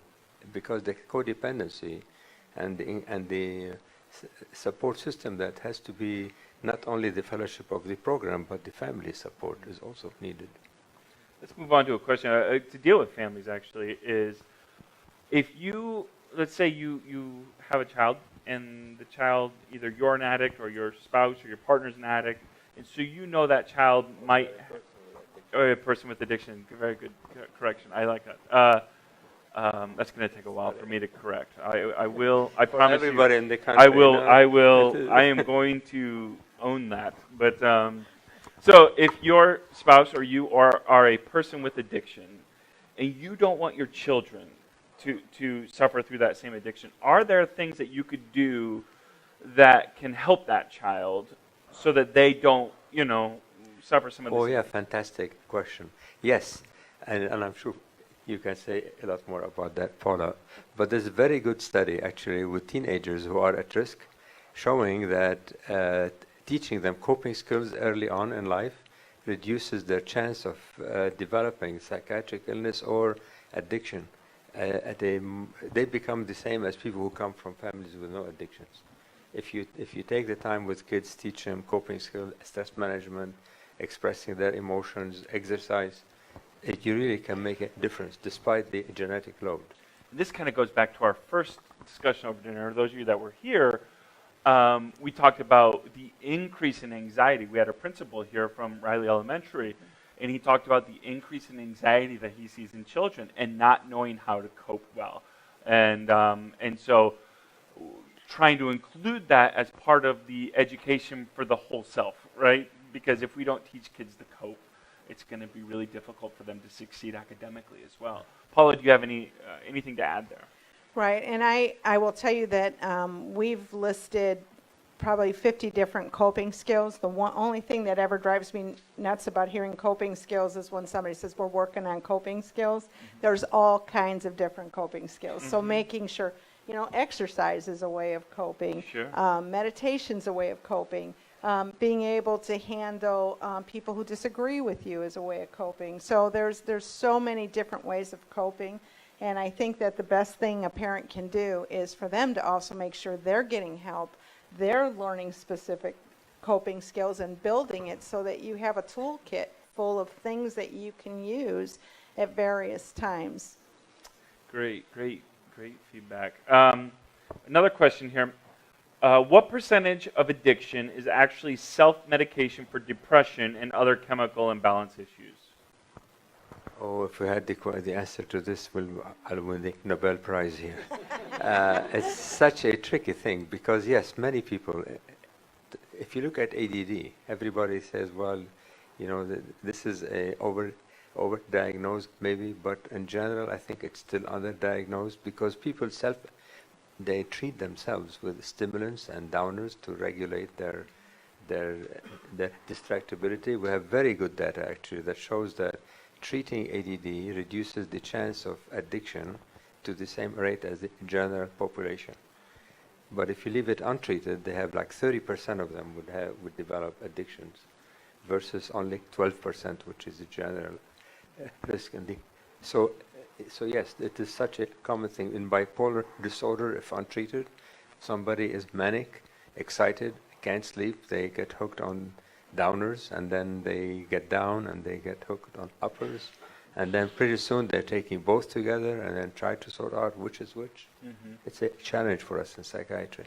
Speaker 5: because the codependency and the support system that has to be not only the fellowship of the program, but the family support is also needed.
Speaker 6: Let's move on to a question to deal with families, actually, is if you, let's say you have a child, and the child, either you're an addict or your spouse or your partner's an addict, and so you know that child might, or a person with addiction, very good correction, I like that. That's going to take a while for me to correct. I will, I
Speaker 5: For
Speaker 6: promise
Speaker 5: everybody
Speaker 6: you,
Speaker 5: in the country,
Speaker 6: I am going to own that. But so if your spouse or you are a person with addiction, and you don't want your children to suffer through that same addiction, are there things that you could do that can help that child so that they don't, suffer some of this?
Speaker 5: Oh yeah, fantastic question. Yes, and I'm sure you can say a lot more about that, Paula. But there's a very good study actually with teenagers who are at risk, showing that teaching them coping skills early on in life reduces their chance of developing psychiatric illness or addiction. They become the same as people who come from families with no addictions. If you take the time with kids, teach them coping skills, stress management, expressing their emotions, exercise, you really can make a difference despite the genetic load.
Speaker 6: This kind of goes back to our first discussion over dinner. Those of you that were here, we talked about the increase in anxiety. We had a principal here from Riley Elementary, and he talked about the increase in anxiety that he sees in children and not knowing how to cope well. And so trying to include that as part of the education for the whole self, right? Because if we don't teach kids to cope, it's going to be really difficult for them to succeed academically as well. Paula, do you have anything to add there?
Speaker 4: Right, and I will tell you that we've listed probably 50 different coping skills. The only thing that ever drives me nuts about hearing coping skills is when somebody says we're working on coping skills. Mm-hmm. There's all kinds of different coping skills. Mm-hmm. So making sure, exercise is a way of coping.
Speaker 6: Sure.
Speaker 4: Meditation's a way of coping. Being able to handle people who disagree with you is a way of coping. So there's so many different ways of coping. And I think that the best thing a parent can do is for them to also make sure they're getting help, they're learning specific coping skills and building it so that you have a toolkit full of things that you can use at various times.
Speaker 6: Great feedback. Another question here. What percentage of addiction is actually self-medication for depression and other chemical imbalance issues?
Speaker 5: Oh, if we had the answer to this, I'll win the Nobel Prize here. It's such a tricky thing because, yes, many people, if you look at ADD, everybody says, well, this is a overdiagnosed maybe, but in general, I think it's still underdiagnosed because people they treat themselves with stimulants and downers to regulate their distractibility. We have very good data actually that shows that treating ADD reduces the chance of addiction to the same rate as the general population. But if you leave it untreated, they have like 30% of them would develop addictions versus only 12%, which is the general risk. So yes, it is such a common thing. In bipolar disorder, if untreated, somebody is manic, excited, can't sleep, they get hooked on downers, and then they get down and they get hooked on uppers, and then pretty soon they're taking both together and then try to sort out which is which. Mm-hmm. It's a challenge for us in psychiatry.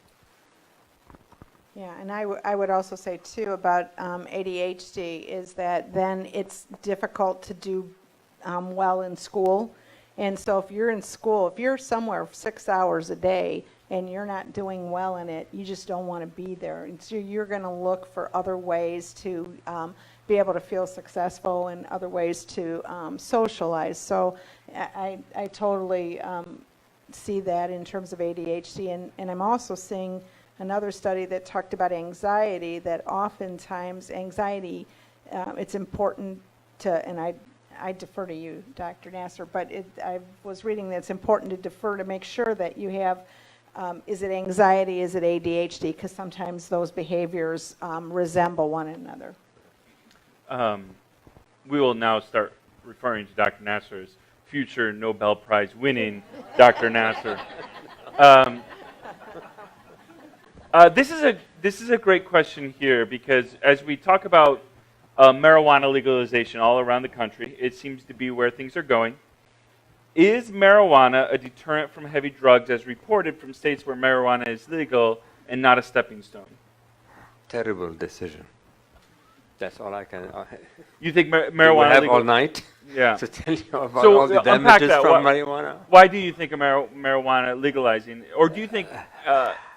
Speaker 4: Yeah, and I would also say too about ADHD is that then it's difficult to do well in school. And so if you're in school, if you're somewhere 6 hours a day and you're not doing well in it, you just don't want to be there. And so you're going to look for other ways to be able to feel successful and other ways to socialize. So I totally see that in terms of ADHD. And I'm also seeing another study that talked about anxiety, that oftentimes anxiety, it's important to, and I defer to you, Dr. Nasr, but I was reading that it's important to defer to make sure that you have, is it anxiety, is it ADHD, because sometimes those behaviors resemble one another.
Speaker 6: We will now start referring to Dr. Nasr as future Nobel Prize winning Dr. Nasr. This is a great question here because as we talk about marijuana legalization all around the country, it seems to be where things are going. Is marijuana a deterrent from heavy drugs as reported from states where marijuana is legal and not a stepping stone?
Speaker 5: Terrible decision. That's all I can...
Speaker 6: You think marijuana...
Speaker 5: We have all night to tell you about all the damages from marijuana?
Speaker 6: Why do you think of marijuana legalizing? Or do you think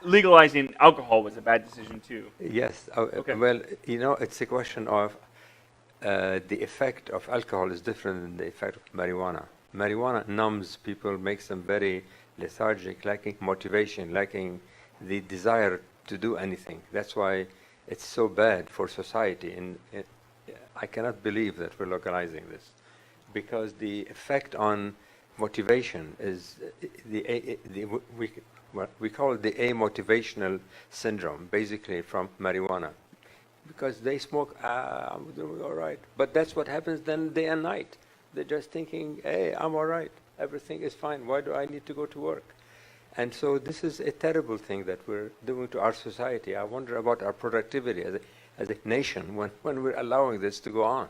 Speaker 6: legalizing alcohol was a bad decision too?
Speaker 5: Yes. Okay. Well, it's a question of the effect of alcohol is different than the effect of marijuana. Marijuana numbs people, makes them very lethargic, lacking motivation, lacking the desire to do anything. That's why it's so bad for society. And I cannot believe that we're localizing this, because the effect on motivation is we call it the amotivational syndrome, basically from marijuana, because they smoke, I'm doing all right. But that's what happens then day and night. They're just thinking, hey, I'm all right. Everything is fine. Why do I need to go to work? And so this is a terrible thing that we're doing to our society. I wonder about our productivity as a nation when we're allowing this to go on.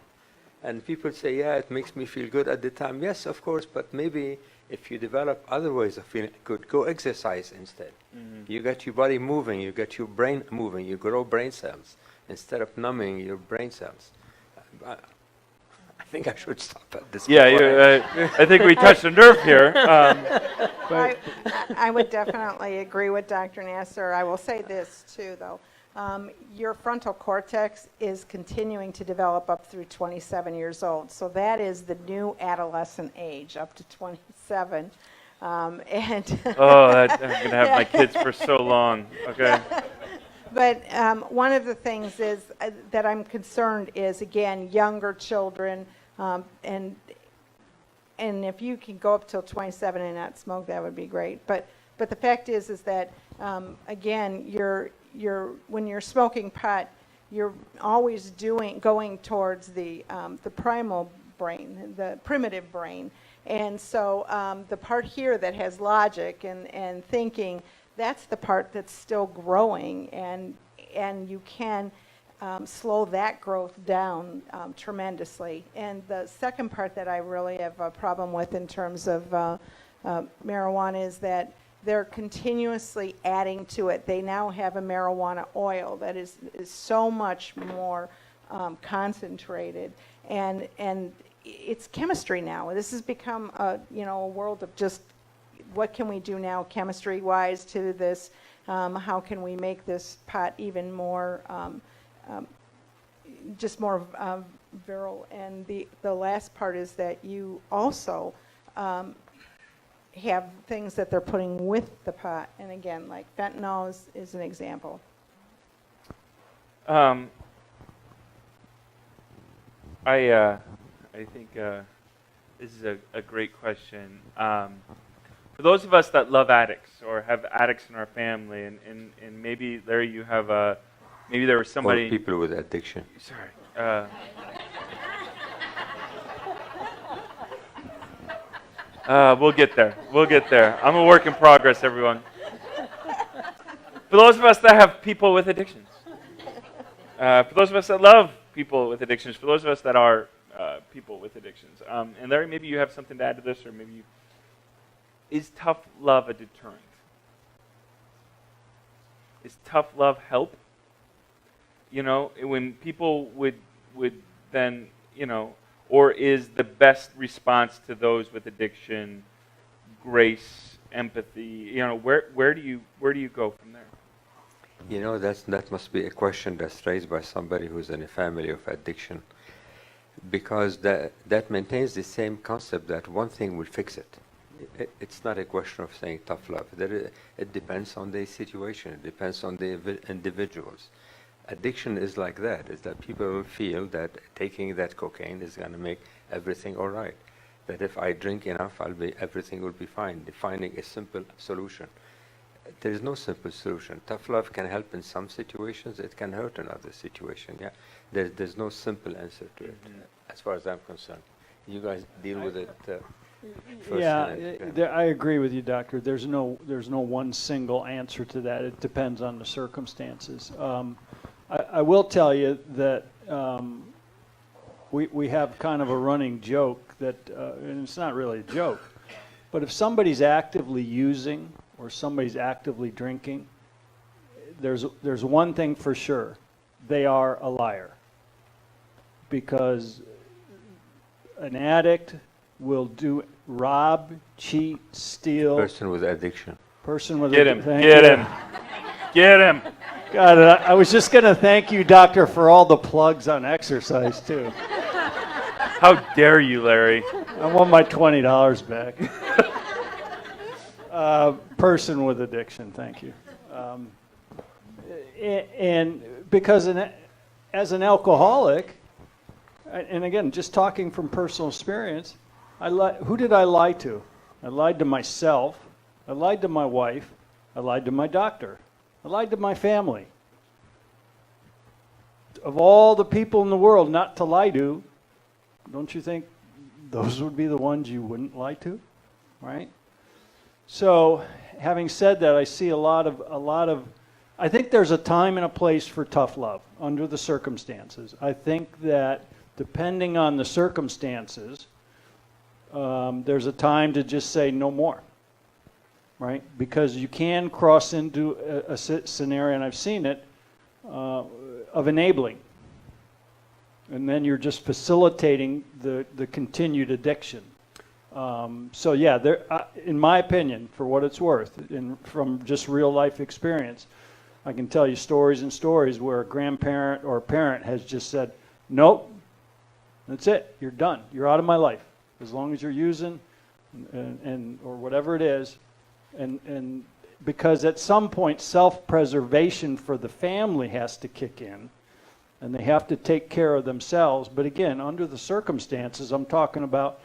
Speaker 5: And people say, yeah, it makes me feel good at the time. Yes, of course, but maybe if you develop other ways of feeling good, go exercise instead. You get your body moving, you get your brain moving, you grow brain cells instead of numbing your brain cells. I think I should stop at this point.
Speaker 6: Yeah, I think we touched a nerve here.
Speaker 4: I would definitely agree with Dr. Nasr. I will say this too, though. Your frontal cortex is continuing to develop up through 27 years old. So that is the new adolescent age, up to 27.
Speaker 6: I'm going to have my kids for so long. Okay.
Speaker 4: But one of the things is that I'm concerned is, again, younger children, and if you can go up till 27 and not smoke, that would be great. But the fact is that again, when you're smoking pot, you're always going towards the primal brain, the primitive brain, and so the part here that has logic and thinking, that's the part that's still growing, and you can slow that growth down tremendously. And the second part that I really have a problem with in terms of marijuana is that they're continuously adding to it. They now have a marijuana oil that is so much more concentrated, and it's chemistry now. This has become a world of just what can we do now chemistry-wise to this? How can we make this pot even more, just more virile? And the last part is that you also have things that they're putting with the pot. And again, like fentanyl is an example.
Speaker 6: I think this is a great question. For those of us that love addicts or have addicts in our family, and maybe, Larry, you have maybe there was somebody...
Speaker 5: Or people with addiction.
Speaker 6: Sorry. We'll get there. We'll get there. I'm a work in progress, everyone. For those of us that have people with addictions. For those of us that love people with addictions. For those of us that are people with addictions. And Larry, maybe you have something to add to this, or maybe you... Is tough love a deterrent? Is tough love help? When people would then, or is the best response to those with addiction grace, empathy? Where do you go from there?
Speaker 5: That must be a question that's raised by somebody who's in a family of addiction, because that maintains the same concept that one thing will fix it. It's not a question of saying tough love. It depends on the situation. It depends on the individuals. Addiction is like that. Is that people feel that taking that cocaine is going to make everything all right. That if I drink enough, everything will be fine. Finding a simple solution. There is no simple solution. Tough love can help in some situations. It can hurt in other situations. Yeah, there's no simple answer to it, as far as I'm concerned. You guys deal with it.
Speaker 3: I agree with you, Doctor. There's no one single answer to that. It depends on the circumstances. I will tell you that we have kind of a running joke that, and it's not really a joke, but if somebody's actively using or somebody's actively drinking, there's one thing for sure: they are a liar, because an addict will rob, cheat, steal.
Speaker 5: Person with addiction.
Speaker 6: Get him.
Speaker 3: God, I was just going to thank you, Doctor, for all the plugs on exercise, too.
Speaker 6: How dare you, Larry?
Speaker 3: I want my $20 back. Person with addiction, thank you. because as an alcoholic, and again, just talking from personal experience, who did I lie to? I lied to myself. I lied to my wife. I lied to my doctor. I lied to my family. Of all the people in the world not to lie to, don't you think those would be the ones you wouldn't lie to, right? So, having said that, I see a lot of, I think there's a time and a place for tough love under the circumstances. I think that depending on the circumstances, there's a time to just say no more, right? Because you can cross into a scenario, and I've seen it, of enabling. And then you're just facilitating the continued addiction. So yeah, in my opinion, for what it's worth, from just real life experience, I can tell you stories and stories where a grandparent or a parent has just said, nope, that's it, you're done, you're out of my life. As long as you're using and or whatever it is, and because at some point self-preservation for the family has to kick in, and they have to take care of themselves. But again, under the circumstances, I'm talking about,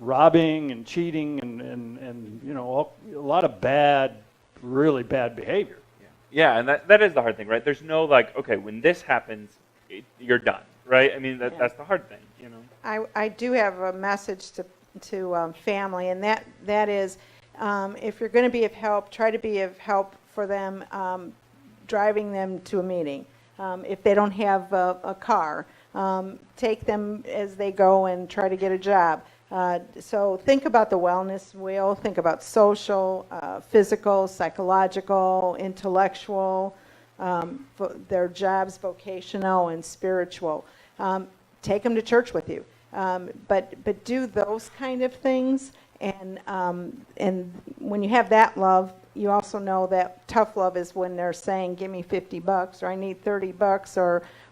Speaker 3: robbing and cheating and a lot of bad, really bad behavior.
Speaker 6: Yeah, and that is the hard thing, right? There's no okay, when this happens, you're done, right? I mean, that's the hard thing,
Speaker 4: I do have a message to family, and that is, if you're going to be of help, try to be of help for them, driving them to a meeting. If they don't have a car, take them as they go and try to get a job. So think about the wellness wheel. Think about social, physical, psychological, intellectual, their jobs, vocational, and spiritual. Take them to church with you. But do those kind of things. And when you have that love, you also know that tough love is when they're saying, give me $50 or I need $30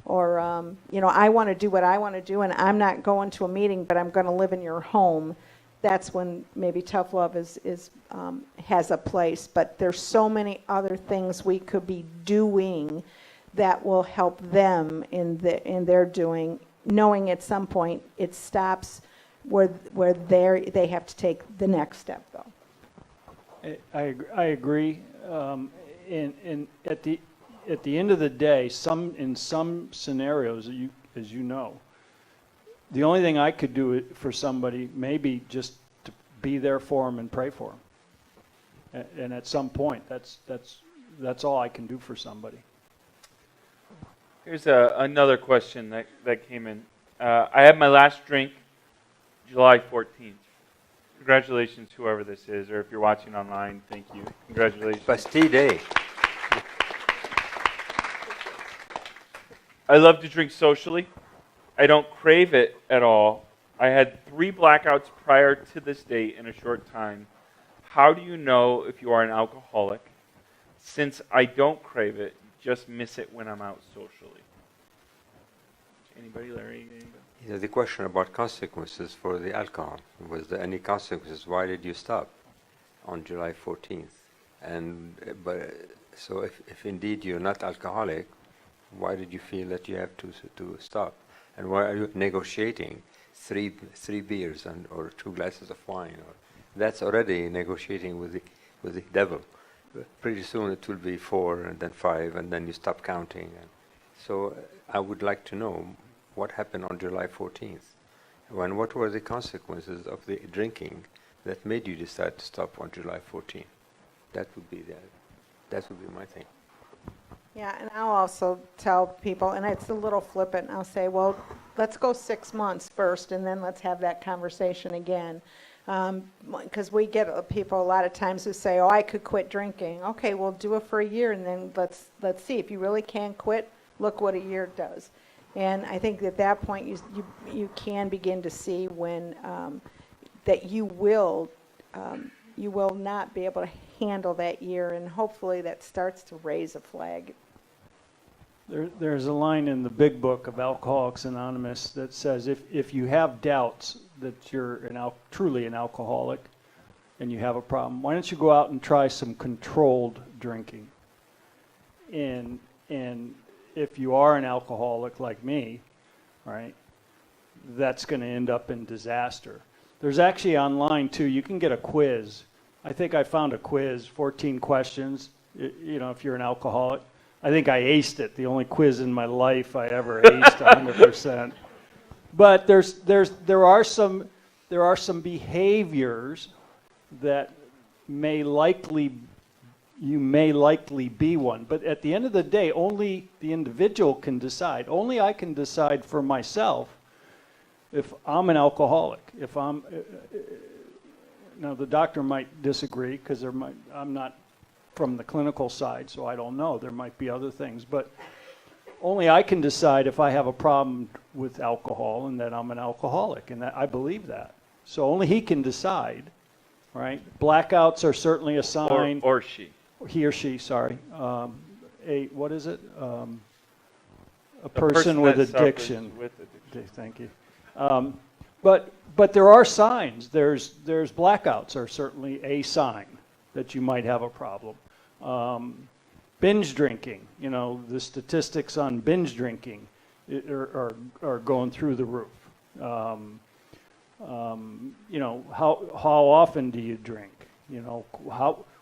Speaker 4: or I want to do what I want to do and I'm not going to a meeting, but I'm going to live in your home. That's when maybe tough love has a place. But there's so many other things we could be doing that will help them in their doing, knowing at some point it stops where they have to take the next step, though.
Speaker 3: I agree. And at the end of the day, in some scenarios, as you know, the only thing I could do for somebody maybe just to be there for them and pray for them. And at some point, that's all I can do for somebody.
Speaker 6: Here's another question that came in. I had my last drink July 14th. Congratulations, whoever this is, or if you're watching online, thank you. Congratulations.
Speaker 5: Bastille Day.
Speaker 6: I love to drink socially. I don't crave it at all. I had 3 blackouts prior to this date in a short time. How do you know if you are an alcoholic? Since I don't crave it, just miss it when I'm out socially. Anybody, Larry?
Speaker 5: The question about consequences for the alcohol. Was there any consequences? Why did you stop on July 14th? So if indeed you're not alcoholic, why did you feel that you have to stop? And why are you negotiating three beers or 2 glasses of wine? That's already negotiating with the devil. Pretty soon it will be 4 and then 5 and then you stop counting. So I would like to know what happened on July 14th. What were the consequences of the drinking that made you decide to stop on July 14th? That would be my thing.
Speaker 4: Yeah, and I'll also tell people, and it's a little flippant, I'll say, well, let's go 6 months first, and then let's have that conversation again. Because we get people a lot of times who say, oh, I could quit drinking. Okay, we'll do it for a year, and then let's see. If you really can quit, look what a year does. And I think at that point, you can begin to see when that you will not be able to handle that year, and hopefully that starts to raise a flag.
Speaker 3: There's a line in the big book of Alcoholics Anonymous that says if you have doubts that you're truly an alcoholic and you have a problem, why don't you go out and try some controlled drinking? And if you are an alcoholic like me, right, that's going to end up in disaster. There's actually online too, you can get a quiz. I think I found a quiz, 14 questions, you know, if you're an alcoholic. I think I aced it, the only quiz in my life I ever aced 100%. But there are some behaviors that you may likely be one. But at the end of the day, only the individual can decide. Only I can decide for myself if I'm an alcoholic. If I'm now the doctor might disagree because I'm not from the clinical side, so I don't know. There might be other things, but only I can decide if I have a problem with alcohol and that I'm an alcoholic, and that I believe that. So only he can decide, right? Blackouts are certainly a sign.
Speaker 6: Or she.
Speaker 3: He or she, sorry. What is it? A person with addiction. Okay, thank you. But there are signs. There's blackouts are certainly a sign that you might have a problem. Binge drinking, you know, the statistics on binge drinking are going through the roof. You know, how often do you drink? You know,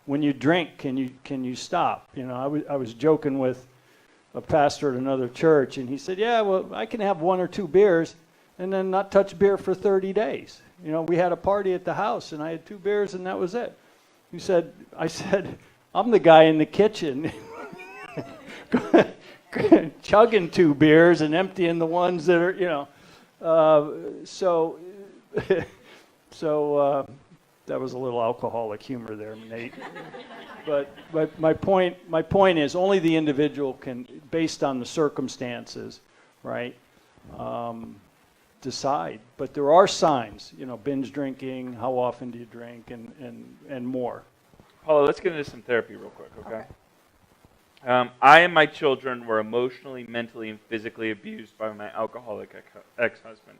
Speaker 3: when you drink, can you stop? You know, I was joking with a pastor at another church, and he said, yeah, well, I can have 1 or 2 beers and then not touch beer for 30 days. You know, we had a party at the house, and I had 2 beers, and that was it. I said, I'm the guy in the kitchen chugging 2 beers and emptying the ones that are, you know. So that was a little alcoholic humor there, Nate. But my point is only the individual can, based on the circumstances, right, decide. But there are signs, you know, binge drinking, how often do you drink, and more.
Speaker 6: Paula, let's get into some therapy real quick, okay? I and my children were emotionally, mentally, and physically abused by my alcoholic ex-husband.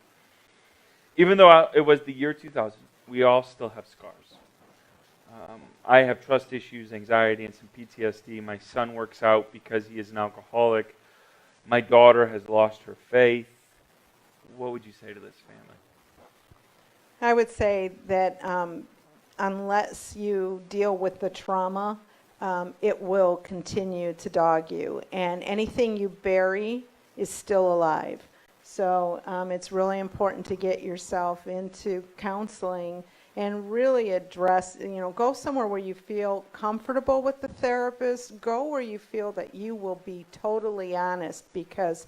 Speaker 6: Even though it was the year 2000, we all still have scars. I have trust issues, anxiety, and some PTSD. My son works out because he is an alcoholic. My daughter has lost her faith. What would you say to this family?
Speaker 4: I would say that unless you deal with the trauma, it will continue to dog you. And anything you bury is still alive. So it's really important to get yourself into counseling and really address, you know, go somewhere where you feel comfortable with the therapist. Go where you feel that you will be totally honest, because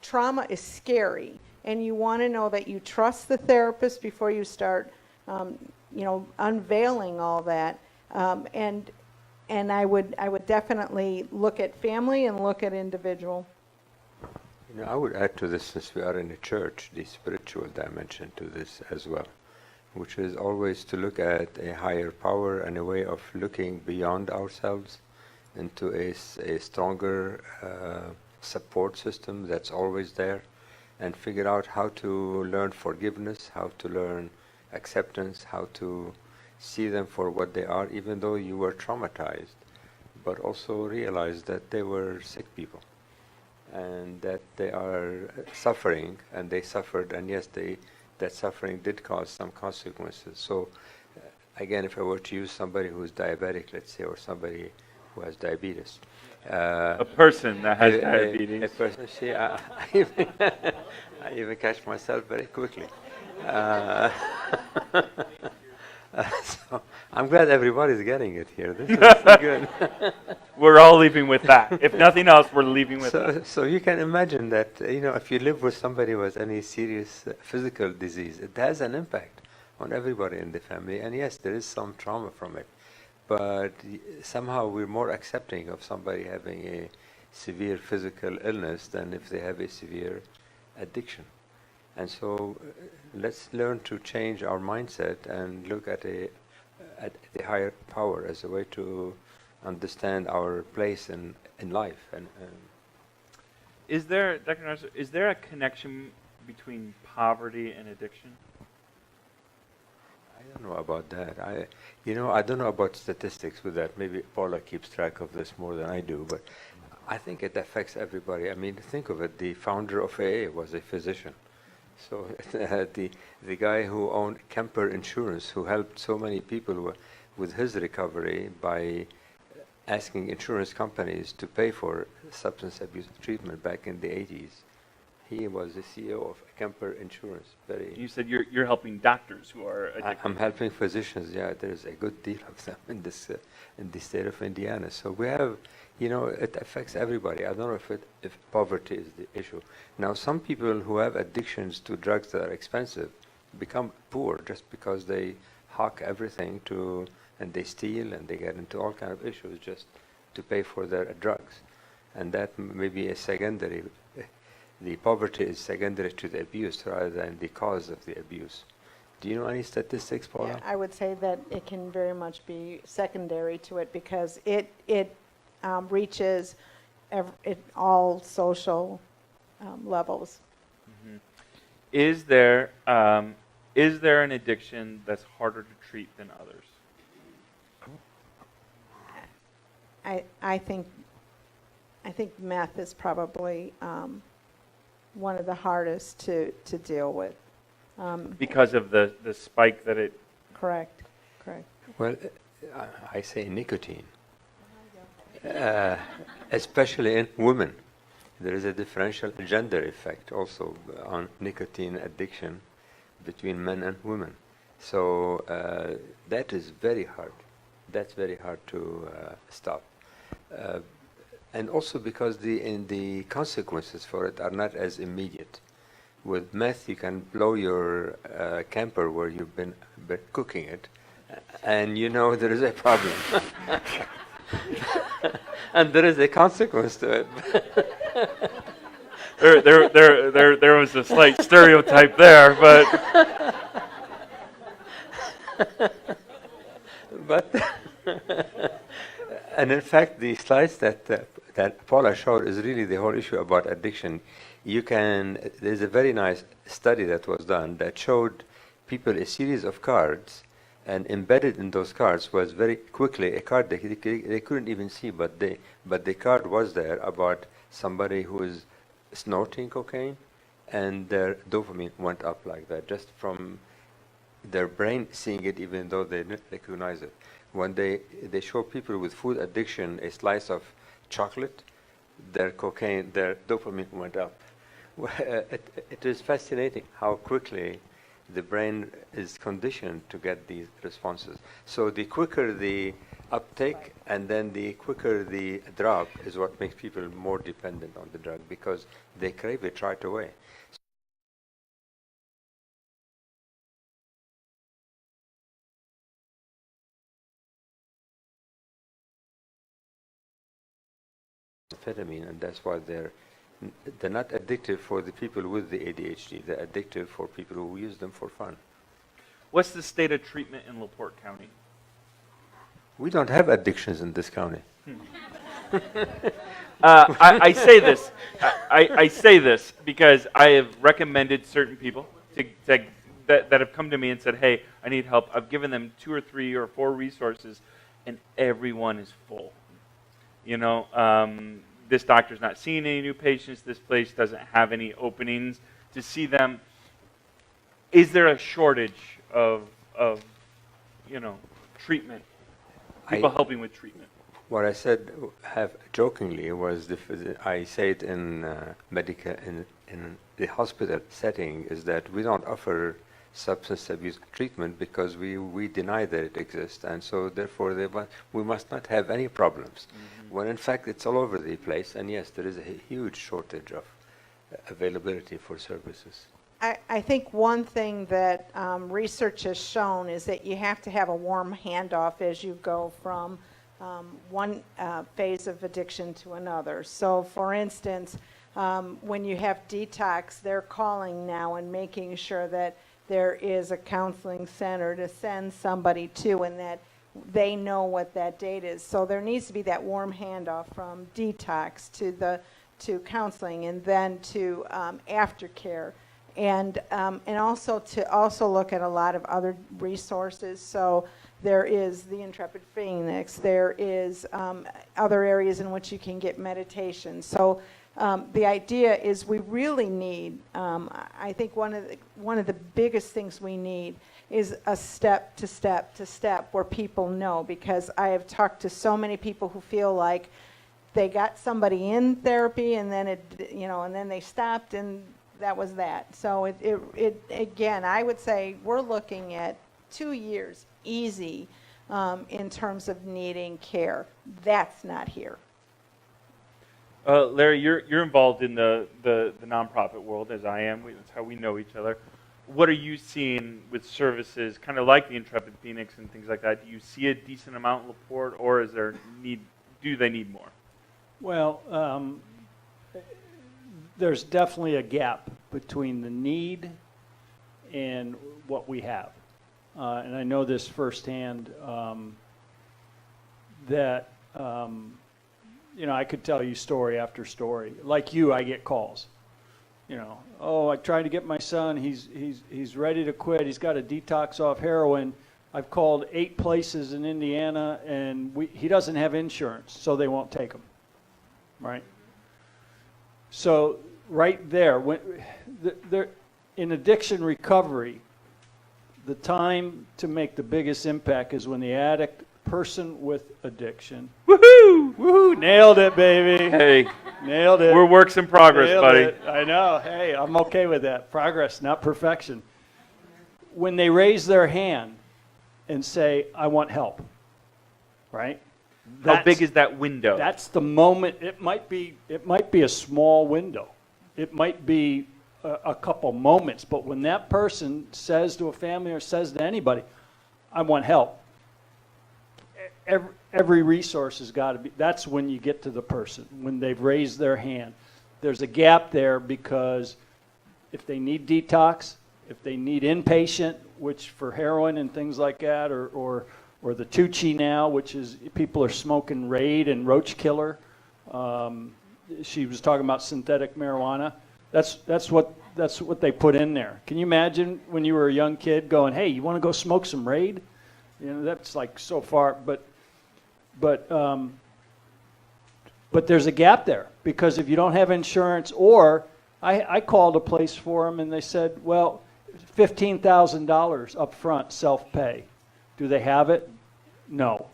Speaker 4: trauma is scary. And you want to know that you trust the therapist before you start, you know, unveiling all that. And I would definitely look at family and look at individual.
Speaker 5: You know, I would add to this, since we are in a church, the spiritual dimension to this as well, which is always to look at a higher power and a way of looking beyond ourselves into a stronger support system that's always there, and figure out how to learn forgiveness, how to learn acceptance, how to see them for what they are, even though you were traumatized, but also realize that they were sick people and that they are suffering, and they suffered, and yes, that suffering did cause some consequences. So again, if I were to use somebody who is diabetic, let's say, or somebody who has diabetes.
Speaker 6: A person that has diabetes.
Speaker 5: A person, see, I even catch myself very quickly. So I'm glad everybody's getting it here. This is good.
Speaker 6: We're all leaving with that. If nothing else, we're leaving with that.
Speaker 5: So you can imagine that, you know, if you live with somebody with any serious physical disease, it has an impact on everybody in the family. And yes, there is some trauma from it. But somehow we're more accepting of somebody having a severe physical illness than if they have a severe addiction. And so let's learn to change our mindset and look at the higher power as a way to understand our place in life. And
Speaker 6: Is there, Dr. Nasr, is there a connection between poverty and addiction?
Speaker 5: I don't know about that. I don't know about statistics with that. Maybe Paula keeps track of this more than I do, but I think it affects everybody. I mean, think of it. The founder of AA was a physician. So the guy who owned Kemper Insurance, who helped so many people with his recovery by asking insurance companies to pay for substance abuse treatment back in the 80s. He was the CEO of Kemper Insurance.
Speaker 6: You said you're helping doctors who are addicted.
Speaker 5: I'm helping physicians. Yeah, there's a good deal of them in the state of Indiana. So we have, it affects everybody. I don't know if poverty is the issue. Now, some people who have addictions to drugs that are expensive become poor just because they hawk everything and they steal and they get into all kind of issues just to pay for their drugs, and that may be a secondary. The poverty is secondary to the abuse rather than the cause of the abuse. Do you know any statistics, Paula?
Speaker 4: Yeah, I would say that it can very much be secondary to it because it reaches all social levels.
Speaker 6: Mm-hmm. Is there an addiction that's harder to treat than others?
Speaker 4: I think meth is probably one of the hardest to deal with.
Speaker 6: Because of the spike that it...
Speaker 4: Correct.
Speaker 5: Well, I say nicotine, especially in women. There is a differential gender effect also on nicotine addiction between men and women. So that is very hard. That's very hard to stop. And also because the consequences for it are not as immediate. With meth, you can blow your camper where you've been cooking it, and there is a problem. And there is a consequence to it.
Speaker 6: There was a slight stereotype there,
Speaker 5: but and in fact, the slides that Paula showed is really the whole issue about addiction. There's a very nice study that was done that showed people a series of cards, and embedded in those cards was very quickly a card they couldn't even see, but the card was there about somebody who is snorting cocaine, and their dopamine went up like that just from their brain seeing it, even though they didn't recognize it. When they show people with food addiction a slice of chocolate, their dopamine went up. It is fascinating how quickly the brain is conditioned to get these responses. So the quicker the uptake and then the quicker the drop is what makes people more dependent on the drug, because they crave it right away. Amphetamine, and that's why they're not addictive for the people with the ADHD. They're addictive for people who use them for fun.
Speaker 6: what's the state of treatment in LaPorte County?
Speaker 5: We don't have addictions in this county.
Speaker 6: I say this. I say this because I have recommended certain people that have come to me and said, "Hey, I need help." I've given them 2 or 3 or 4 resources, and everyone is full. You know, this doctor's not seeing any new patients. This place doesn't have any openings to see them. Is there a shortage of treatment? People helping with treatment.
Speaker 5: What I said jokingly was, I say it in in the hospital setting, is that we don't offer substance abuse treatment because we deny that it exists, and so therefore we must not have any problems. Mm-hmm. When in fact it's all over the place, and yes, there is a huge shortage of availability for services.
Speaker 4: I think one thing that research has shown is that you have to have a warm handoff as you go from one phase of addiction to another. So for instance, when you have detox, they're calling now and making sure that there is a counseling center to send somebody to, and that they know what that date is. So there needs to be that warm handoff from detox to counseling, and then to aftercare. and also to look at a lot of other resources. So there is the Intrepid Phoenix. There is other areas in which you can get meditation. So the idea is we really need. I think one of the biggest things we need is a step to step to step where people know, because I have talked to so many people who feel like they got somebody in therapy and then and then they stopped and that was that. So it again, I would say we're looking at 2 years easy in terms of needing care. That's not here.
Speaker 6: Larry, you're involved in the nonprofit world, as I am. That's how we know each other. What are you seeing with services, kind of like the Intrepid Phoenix and things like that? Do you see a decent amount in LaPorte, or is there do they need more?
Speaker 3: Well, there's definitely a gap between the need and what we have. And I know this firsthand, that, I could tell you story after story. Like you, I get calls. I tried to get my son, he's ready to quit, he's got a detox off heroin. I've called 8 places in Indiana, and he doesn't have insurance, so they won't take him. Right? So right there, in addiction recovery, the time to make the biggest impact is when the addict, person with addiction.
Speaker 6: Woohoo!
Speaker 3: Woohoo! Nailed it, baby.
Speaker 6: Hey,
Speaker 3: nailed it.
Speaker 6: We're works in progress,
Speaker 3: Nailed
Speaker 6: buddy.
Speaker 3: it. I know. Hey, I'm okay with that. Progress, not perfection. When they raise their hand and say, "I want help," right?
Speaker 6: How big is that window?
Speaker 3: That's the moment. It might be a small window. It might be a couple moments. But when that person says to a family or says to anybody, "I want help," every resource has got to be. That's when you get to the person, when they've raised their hand. There's a gap there, because if they need detox, if they need inpatient, which for heroin and things like that, or the Tucci now, which is people are smoking Raid and Roach Killer. She was talking about synthetic marijuana. That's what they put in there. Can you imagine when you were a young kid going, "Hey, you want to go smoke some Raid?" That's like so far. But there's a gap there, because if you don't have insurance, or I called a place for them and they said, "Well, $15,000 up front, self-pay." Do they have it? No.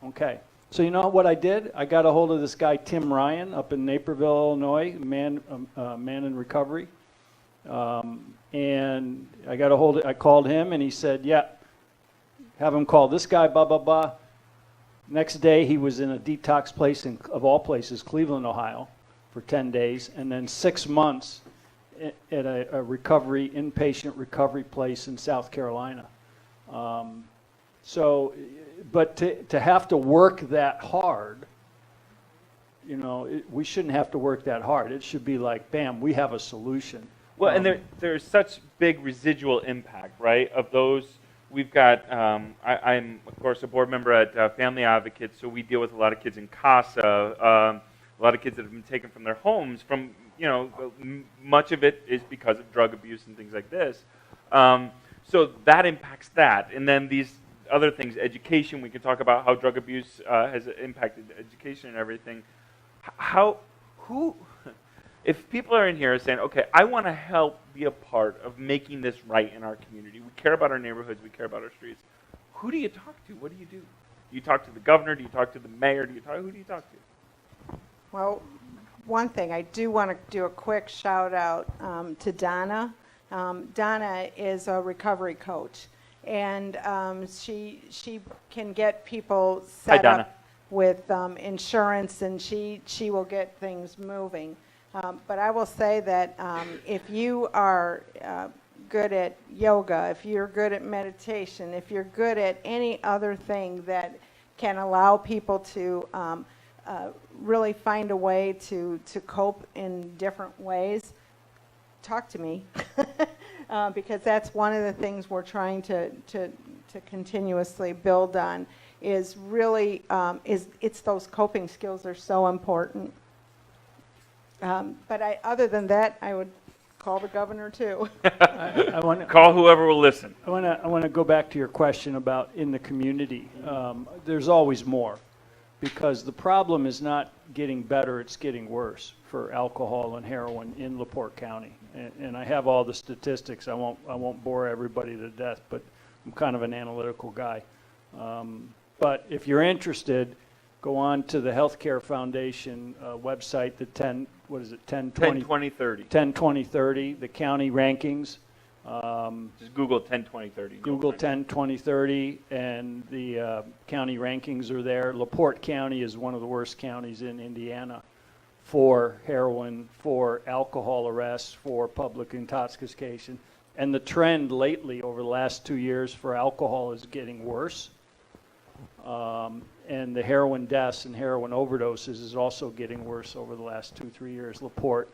Speaker 3: Okay. So you know what I did? I got a hold of this guy, Tim Ryan, up in Naperville, Illinois, man in recovery. And I called him, and he said, "Yeah, have him call this guy, blah, blah, blah." Next day, he was in a detox place of all places, Cleveland, Ohio, for 10 days, and then 6 months at a inpatient recovery place in South Carolina. But to have to work that hard, we shouldn't have to work that hard. It should be like, bam, we have a solution.
Speaker 6: Well, and there's such big residual impact, right, of those. We've got, I'm, of course, a board member at Family Advocates, so we deal with a lot of kids in CASA, a lot of kids that have been taken from their homes. Much of it is because of drug abuse and things like this. So that impacts that. And then these other things, education, we can talk about how drug abuse has impacted education and everything. If people are in here saying, "Okay, I want to help be a part of making this right in our community. We care about our neighborhoods. We care about our streets." Who do you talk to? What do you do? Do you talk to the governor? Do you talk to the mayor? Who do you talk to?
Speaker 4: Well, one thing, I do want to do a quick shout out to Donna. Donna is a recovery coach, and she can get people set up with insurance, and she will get things moving. But I will say that if you are good at yoga, if you're good at meditation, if you're good at any other thing that can allow people to really find a way to cope in different ways, talk to me. Because that's one of the things we're trying to continuously build on, is really, it's those coping skills are so important. But other than that, I would call the governor too.
Speaker 3: I want to
Speaker 6: Call whoever will listen.
Speaker 3: I want to go back to your question about in the community. There's always more, because the problem is not getting better; it's getting worse for alcohol and heroin in LaPorte County. And I have all the statistics. I won't bore everybody to death, but I'm kind of an analytical guy. But if you're interested, go on to the Healthcare Foundation website. The 10/20/30, the county rankings.
Speaker 6: Just Google 10/20/30.
Speaker 3: Google 10/20/30, and the county rankings are there. LaPorte County is one of the worst counties in Indiana for heroin, for alcohol arrests, for public intoxication. And the trend lately over the last 2 years for alcohol is getting worse. And the heroin deaths and heroin overdoses is also getting worse over the last 2-3 years. LaPorte,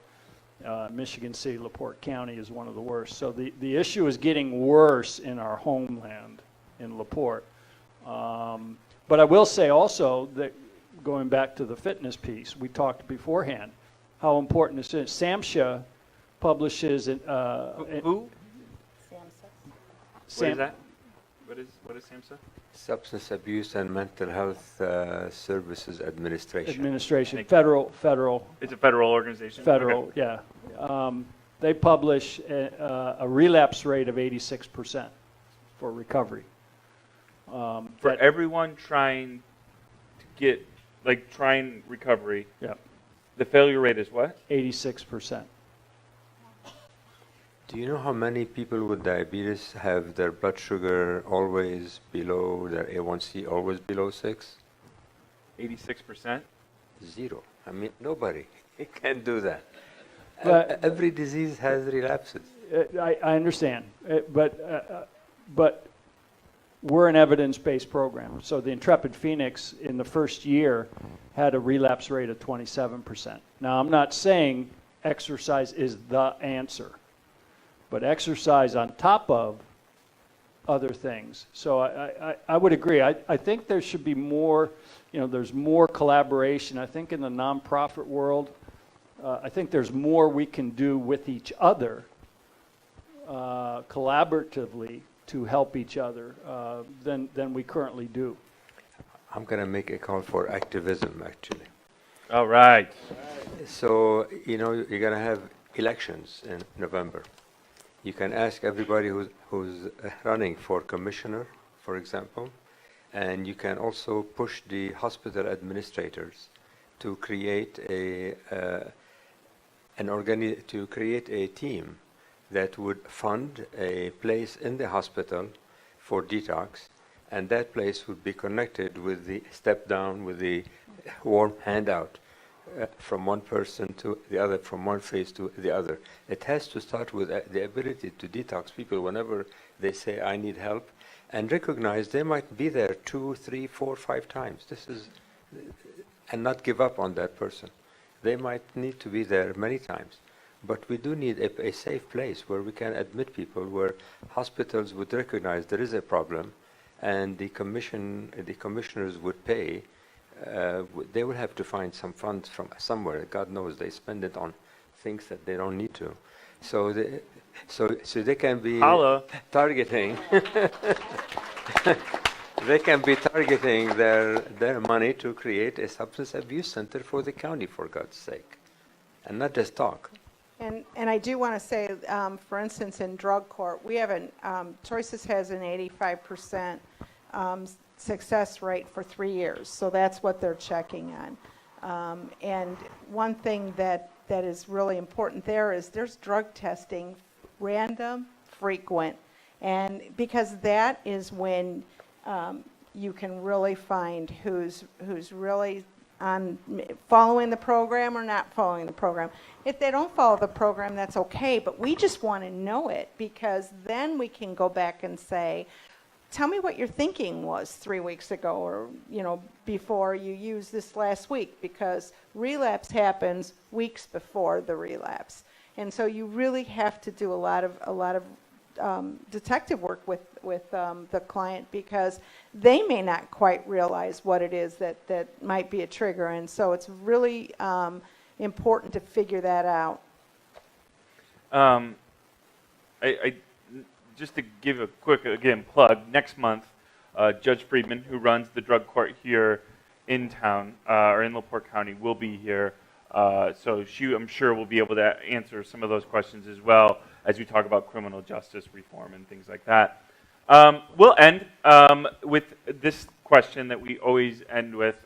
Speaker 3: Michigan City, LaPorte County is one of the worst. So the issue is getting worse in our homeland in LaPorte. But I will say also that, going back to the fitness piece, we talked beforehand how important this is. SAMHSA publishes
Speaker 6: Who? What is that? What is SAMHSA?
Speaker 5: Substance Abuse and Mental Health Services Administration.
Speaker 3: Federal.
Speaker 6: It's a federal organization.
Speaker 3: Federal,
Speaker 6: Okay.
Speaker 3: yeah. They publish a relapse rate of 86% for recovery.
Speaker 6: For everyone trying to get, trying recovery,
Speaker 3: Yep,
Speaker 6: the failure rate is what?
Speaker 3: 86%.
Speaker 5: Do you know how many people with diabetes have their blood sugar always below, their A1C always below 6?
Speaker 6: 86%?
Speaker 5: Zero. I mean, nobody can do that.
Speaker 3: But-
Speaker 5: Every disease has relapses.
Speaker 3: I understand, but we're an evidence-based program. So the Intrepid Phoenix in the first year had a relapse rate of 27%. Now, I'm not saying exercise is the answer, but exercise on top of other things. So I would agree. I think there should be more, there's more collaboration. I think in the nonprofit world, I think there's more we can do with each other collaboratively to help each other than we currently do.
Speaker 5: I'm going to make a call for activism, actually.
Speaker 6: All right.
Speaker 5: So, you're going to have elections in November. You can ask everybody who's running for commissioner, for example, and you can also push the hospital administrators to create a team that would fund a place in the hospital for detox, and that place would be connected with the step down, with the warm handout. From one person to the other, from one phase to the other. It has to start with the ability to detox people whenever they say, I need help, and recognize they might be there 2, 3, 4, 5 times. And not give up on that person. They might need to be there many times. But we do need a safe place where we can admit people, where hospitals would recognize there is a problem, and the commissioners would pay. They will have to find some funds from somewhere. God knows they spend it on things that they don't need to. So they can be
Speaker 6: Paula.
Speaker 5: targeting. They can be targeting their money to create a substance abuse center for the county, for God's sake, and not just talk.
Speaker 4: And I do want to say, for instance, in drug court, we have Choices has an 85% success rate for 3 years. So that's what they're checking on. And one thing that is really important there is there's drug testing, random, frequent, and because that is when you can really find who's really on following the program or not following the program. If they don't follow the program, that's okay, but we just want to know it, because then we can go back and say, tell me what your thinking was 3 weeks ago, or before you used this last week, because relapse happens weeks before the relapse. And so you really have to do a lot of detective work with the client, because they may not quite realize what it is that might be a trigger. And so it's really important to figure that out.
Speaker 6: I just to give a quick, again, plug, next month, Judge Friedman, who runs the drug court here in town, or in LaPorte County, will be here. So she, I'm sure, will be able to answer some of those questions as well as we talk about criminal justice reform and things like that. We'll end with this question that we always end with.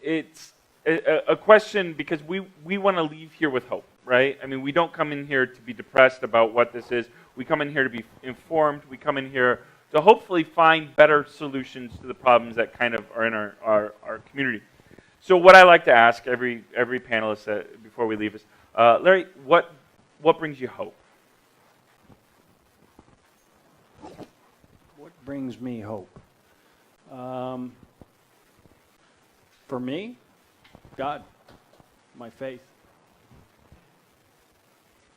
Speaker 6: It's a question because we want to leave here with hope, right? I mean, we don't come in here to be depressed about what this is. We come in here to be informed. We come in here to hopefully find better solutions to the problems that kind of are in our community. So what I like to ask every panelist before we leave is, Larry, what brings you hope?
Speaker 3: What brings me hope? For me, God, my faith.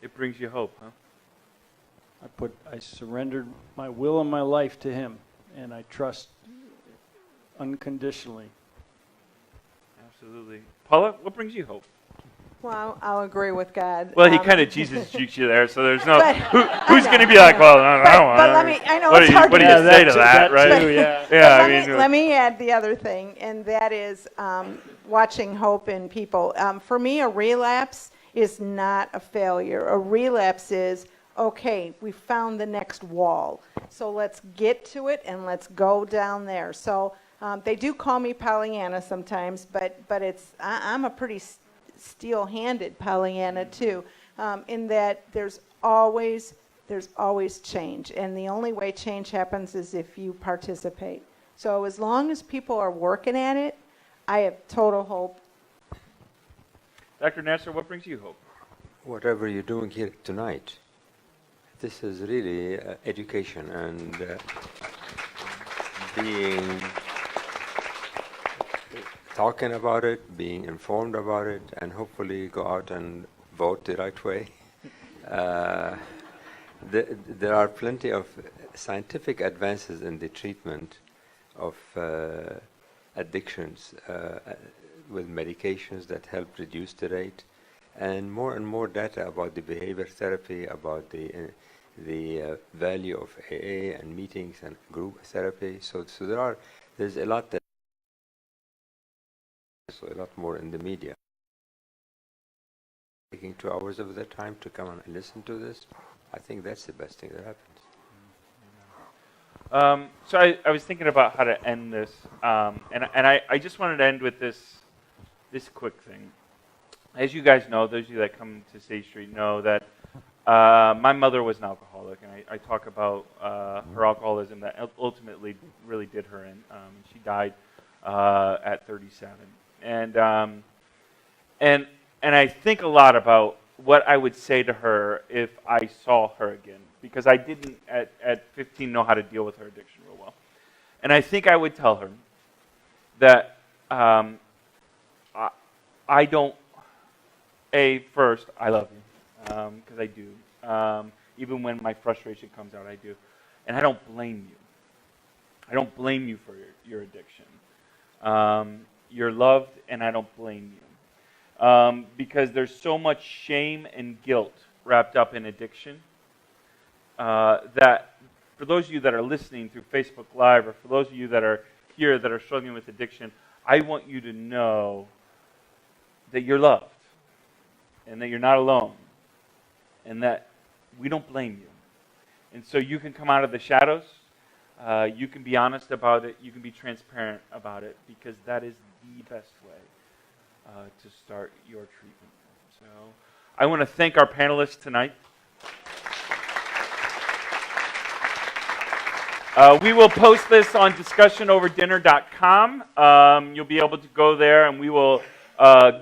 Speaker 6: It brings you hope, huh?
Speaker 3: I surrendered my will and my life to Him, and I trust unconditionally.
Speaker 6: Absolutely. Paula, what brings you hope?
Speaker 4: Well, I'll agree with God.
Speaker 6: Well, he kind of Jesus jukes you there, so there's no who's going to be like, well, I don't know.
Speaker 4: But let me. I know
Speaker 6: What
Speaker 4: it's
Speaker 6: do you,
Speaker 4: hard
Speaker 6: what do
Speaker 4: to
Speaker 6: you say to that, right?
Speaker 3: Too, yeah.
Speaker 6: Yeah,
Speaker 4: But
Speaker 6: I mean,
Speaker 4: let me add the other thing, and that is watching hope in people. For me, a relapse is not a failure. A relapse is, okay, we found the next wall, so let's get to it and let's go down there. So they do call me Pollyanna sometimes, but I'm a pretty steel-handed Pollyanna too, in that there's always change, and the only way change happens is if you participate. So as long as people are working at it, I have total hope.
Speaker 6: Dr. Nasr, what brings you hope?
Speaker 5: Whatever you're doing here tonight, this is really education and talking about it, being informed about it, and hopefully go out and vote the right way. There are plenty of scientific advances in the treatment of addictions with medications that help reduce the rate, and more data about the behavior therapy, about the value of AA and meetings and group therapy. So there's a lot a lot more in the media. Taking 2 hours of their time to come and listen to this, I think that's the best thing that happens.
Speaker 6: So I was thinking about how to end this, and I just wanted to end with this quick thing. As you guys know, those of you that come to State Street know that my mother was an alcoholic, and I talk about her alcoholism that ultimately really did her in. She died at 37. And I think a lot about what I would say to her if I saw her again, because I didn't at 15 know how to deal with her addiction real well. And I think I would tell her that I don't. First, I love you, because I do. Even when my frustration comes out, I do, and I don't blame you. I don't blame you for your addiction. You're loved, and I don't blame you. Because there's so much shame and guilt wrapped up in addiction that for those of you that are listening through Facebook Live, or for those of you that are here that are struggling with addiction, I want you to know that you're loved, and that you're not alone, and that we don't blame you. And so you can come out of the shadows. You can be honest about it. You can be transparent about it, because that is the best way to start your treatment. So I want to thank our panelists tonight. We will post this on discussionoverdinner.com. You'll be able to go there, and we will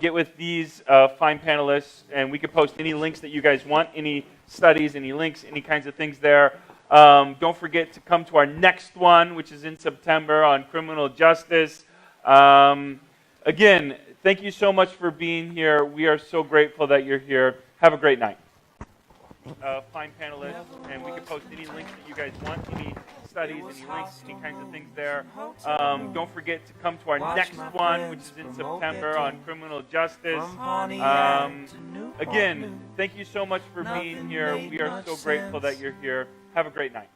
Speaker 6: get with these fine panelists, and we can post any links that you guys want, any studies, any links, any kinds of things there. Don't forget to come to our next one, which is in September on criminal justice. Again, thank you so much for being here. We are so grateful that you're here. Have a great night. Fine panelists, and we can post any links that you guys want, any studies, any links, any kinds of things there. Don't forget to come to our next one, which is in September on criminal justice. Again, thank you so much for being here. We are so grateful that you're here. Have a great night.